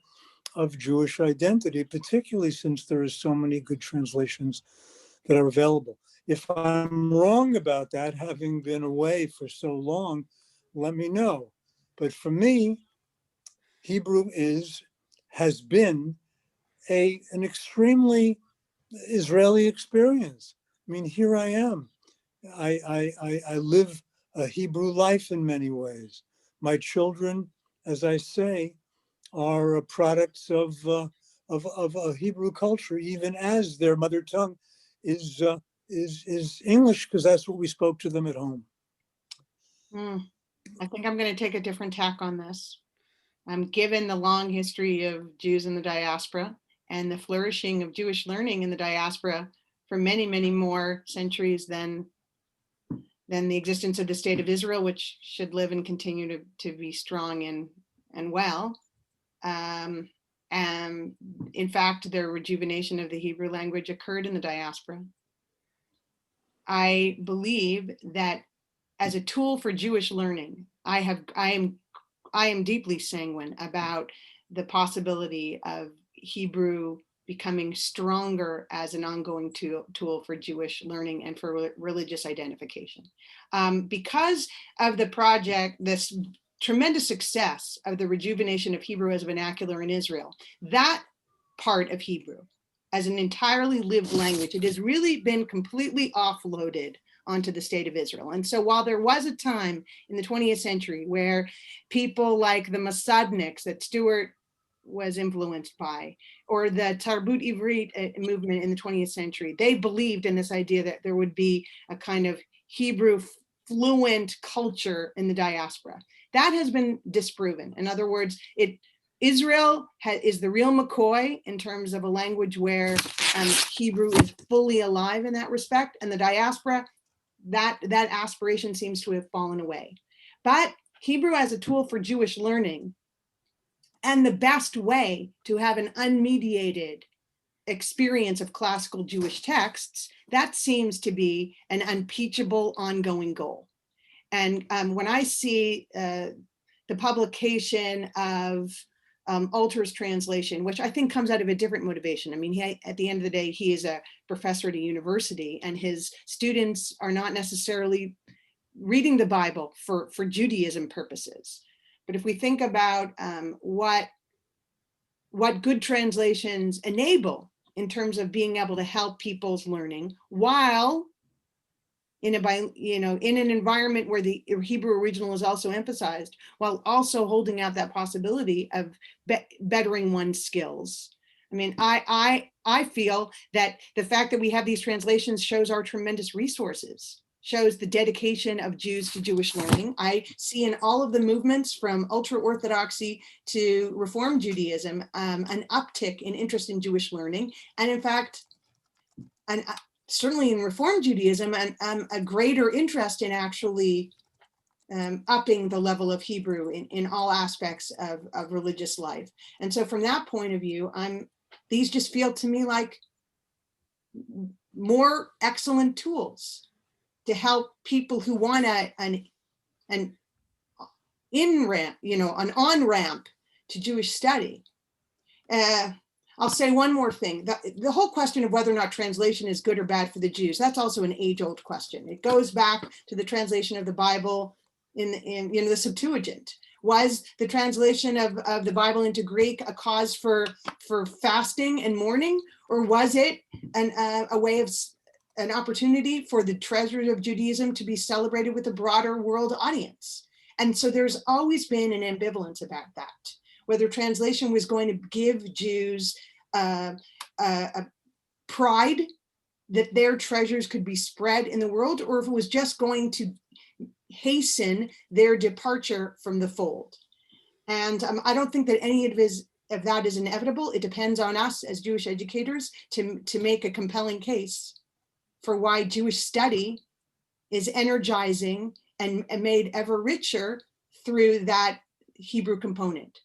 of Jewish identity, particularly since there are so many good translations that are available. If I'm wrong about that, having been away for so long, let me know. But for me, Hebrew has been an extremely Israeli experience. I mean, here I am. I live a Hebrew life in many ways. My children, as I say, are products of a Hebrew culture, even as their mother tongue is English, because that's what we spoke to them at home. I think I'm going to take a different tack on this. Given the long history of Jews in the diaspora and the flourishing of Jewish learning in the diaspora for many, many more centuries than the existence of the state of Israel, which should live and continue to be strong and well. And in fact, the rejuvenation of the Hebrew language occurred in the diaspora. I believe that as a tool for Jewish learning, I am deeply sanguine about the possibility of Hebrew becoming stronger as an ongoing tool for Jewish learning and for religious identification. Because of the project, this tremendous success of the rejuvenation of Hebrew as a vernacular in Israel, that part of Hebrew as an entirely lived language, it has really been completely offloaded onto the state of Israel. And so while there was a time in the 20th century where people like the Mosadniks that Stuart was influenced by, or the Tarbut Ivrit movement in the 20th century. They believed in this idea that there would be a kind of Hebrew fluent culture in the diaspora. That has been disproven. In other words, Israel is the real McCoy in terms of a language where Hebrew is fully alive in that respect, and the diaspora, that aspiration seems to have fallen away. But Hebrew as a tool for Jewish learning, and the best way to have an unmediated experience of classical Jewish texts, that seems to be an unimpeachable ongoing goal. And when I see the publication of Alter's translation, which I think comes out of a different motivation. I mean, at the end of the day, he is a professor at a university, and his students are not necessarily reading the Bible for Judaism purposes. But if we think about what good translations enable in terms of being able to help people's learning, while in an environment where the Hebrew original is also emphasized, while also holding out that possibility of bettering one's skills. I mean, I feel that the fact that we have these translations shows our tremendous resources, shows the dedication of Jews to Jewish learning. I see in all of the movements from ultra-Orthodoxy to Reform Judaism an uptick in interest in Jewish learning. And in fact, certainly in Reform Judaism, a greater interest in actually upping the level of Hebrew in all aspects of religious life. And so from that point of view, these just feel to me like more excellent tools to help people who want an in-ramp, an on-ramp to Jewish study. I'll say one more thing. The whole question of whether or not translation is good or bad for the Jews, that's also an age-old question. It goes back to the translation of the Bible in the Septuagint. Was the translation of the Bible into Greek a cause for fasting and mourning, or was it a way of an opportunity for the treasures of Judaism to be celebrated with a broader world audience? And so there's always been an ambivalence about that, whether translation was going to give Jews a pride that their treasures could be spread in the world, or if it was just going to hasten their departure from the fold. And I don't think that any of that is inevitable. It depends on us as Jewish educators to make a compelling case for why Jewish study is energizing and made ever richer through that Hebrew component.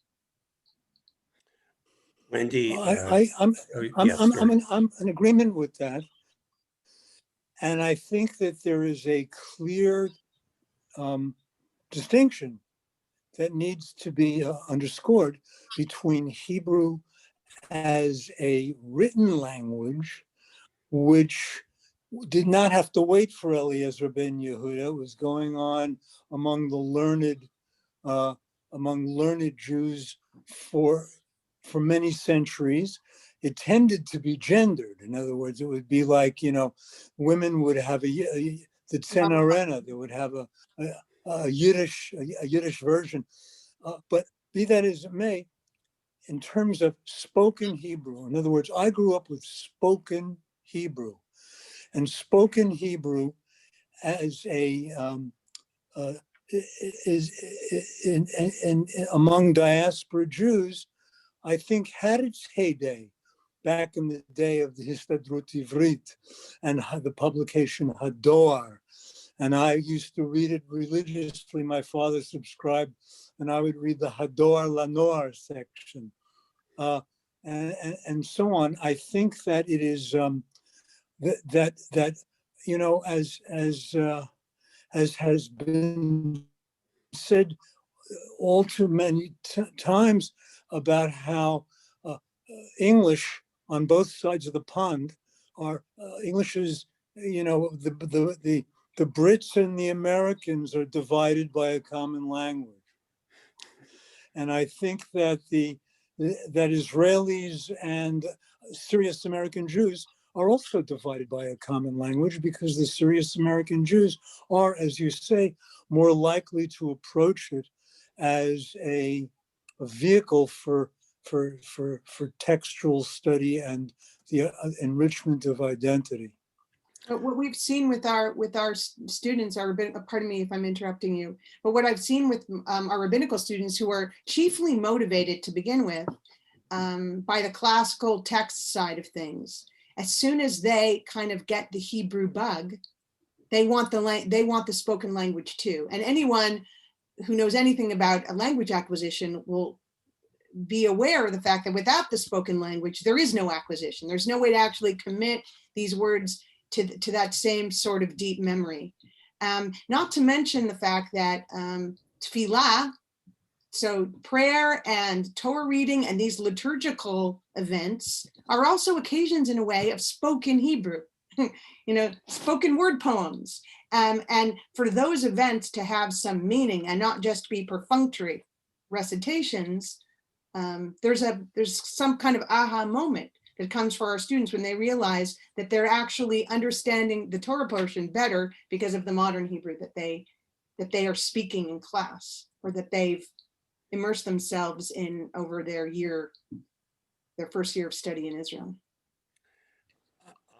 Wendy, I'm in agreement with that. And I think that there is a clear distinction that needs to be underscored between Hebrew as a written language, which did not have to wait for Eliezer ben Yehuda. It was going on among the learned Jews for many centuries. It tended to be gendered. In other words, it would be like, women would have the Tzenarena, they would have a Yiddish version. But be that as it may, in terms of spoken Hebrew, in other words, I grew up with spoken Hebrew. And spoken Hebrew as among diaspora Jews, I think had its heyday back in the day of the Histadrut Ivrit and the publication Hadoar. And I used to read it religiously. My father subscribed, and I would read the Hadoar Lanoar section, and so on. I think that it is that as has been said all too many times about how English on both sides of the pond are English is, the Brits and the Americans are divided by a common language. And I think that that Israelis and Syrian American Jews are also divided by a common language, because the Syrian American Jews are, as you say, more likely to approach it as a vehicle for for textual study and the enrichment of identity. But what we've seen with our students, pardon me if I'm interrupting you, but what I've seen with our rabbinical students who are chiefly motivated to begin with by the classical text side of things, as soon as they kind of get the Hebrew bug, they want the spoken language too. And anyone who knows anything about a language acquisition will be aware of the fact that without the spoken language, there is no acquisition. There's no way to actually commit these words to that same sort of deep memory. Not to mention the fact that tefillah, so prayer and Torah reading and these liturgical events are also occasions in a way of spoken Hebrew, spoken word poems. And for those events to have some meaning and not just be perfunctory recitations, there's some kind of aha moment that comes for our students when they realize that they're actually understanding the Torah portion better because of the modern Hebrew that they are speaking in class, or that they've immersed themselves in over their first year of study in Israel.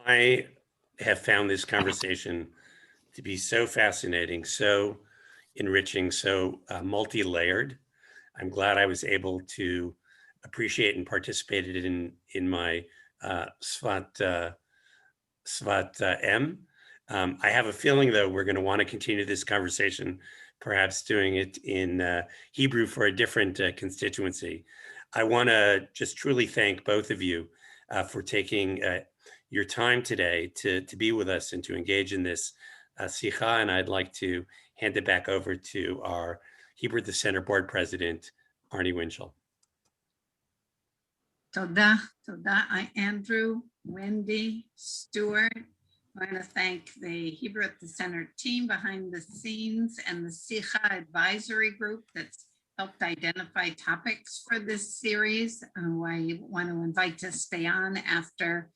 I have found this conversation to be so fascinating, so enriching, so multi-layered. I'm glad I was able to appreciate and participated in my Svat M. I have a feeling, though, we're going to want to continue this conversation, perhaps doing it in Hebrew for a different constituency. I want to just truly thank both of you for taking your time today to be with us and to engage in this Sicha. And I'd like to hand it back over to our Hebrew at the Center Board President, Arnie Winchell. Toda, Andrew, Wendy, Stuart. I want to thank the Hebrew at the Center team behind the scenes and the Sicha advisory group that's helped identify topics for this series, who I want to invite to stay on after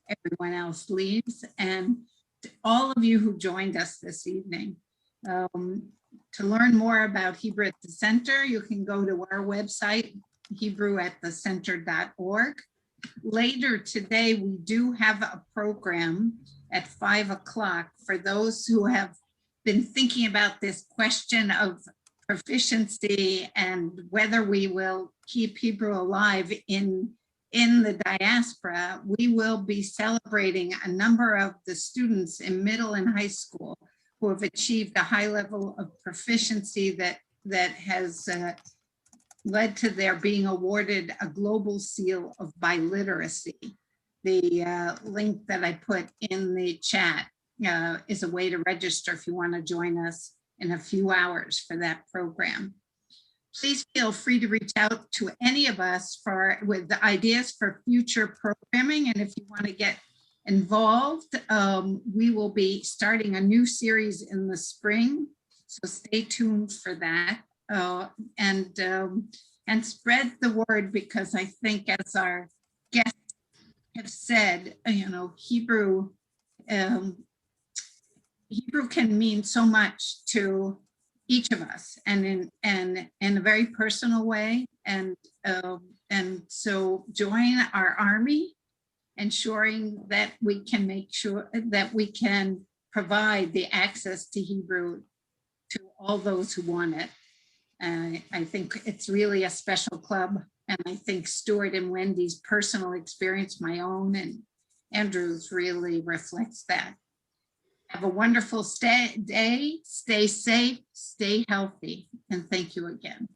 everyone else leaves, and to all of you who joined us this evening. To learn more about Hebrew at the Center, you can go to our website, hebrewatthecenter.org. Later today, we do have a program at 5 o'clock for those who have been thinking about this question of proficiency and whether we will keep Hebrew alive in the diaspora. We will be celebrating a number of the students in middle and high school who have achieved a high level of proficiency that has led to their being awarded a global seal of biliteracy. The link that I put in the chat is a way to register if you want to join us in a few hours for that program. Please feel free to reach out to any of us with the ideas for future programming. And if you want to get involved, we will be starting a new series in the spring. So stay tuned for that. And spread the word, because I think, as our guests have said, Hebrew can mean so much to each of us, and in a very personal way. And so join our army, ensuring that we can make sure that we can provide the access to Hebrew to all those who want it. I think it's really a special club. And I think Stuart and Wendy's personal experience, my own and Andrew's, really reflects that. Have a wonderful day, stay safe, stay healthy, and thank you again.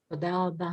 תודה רבה.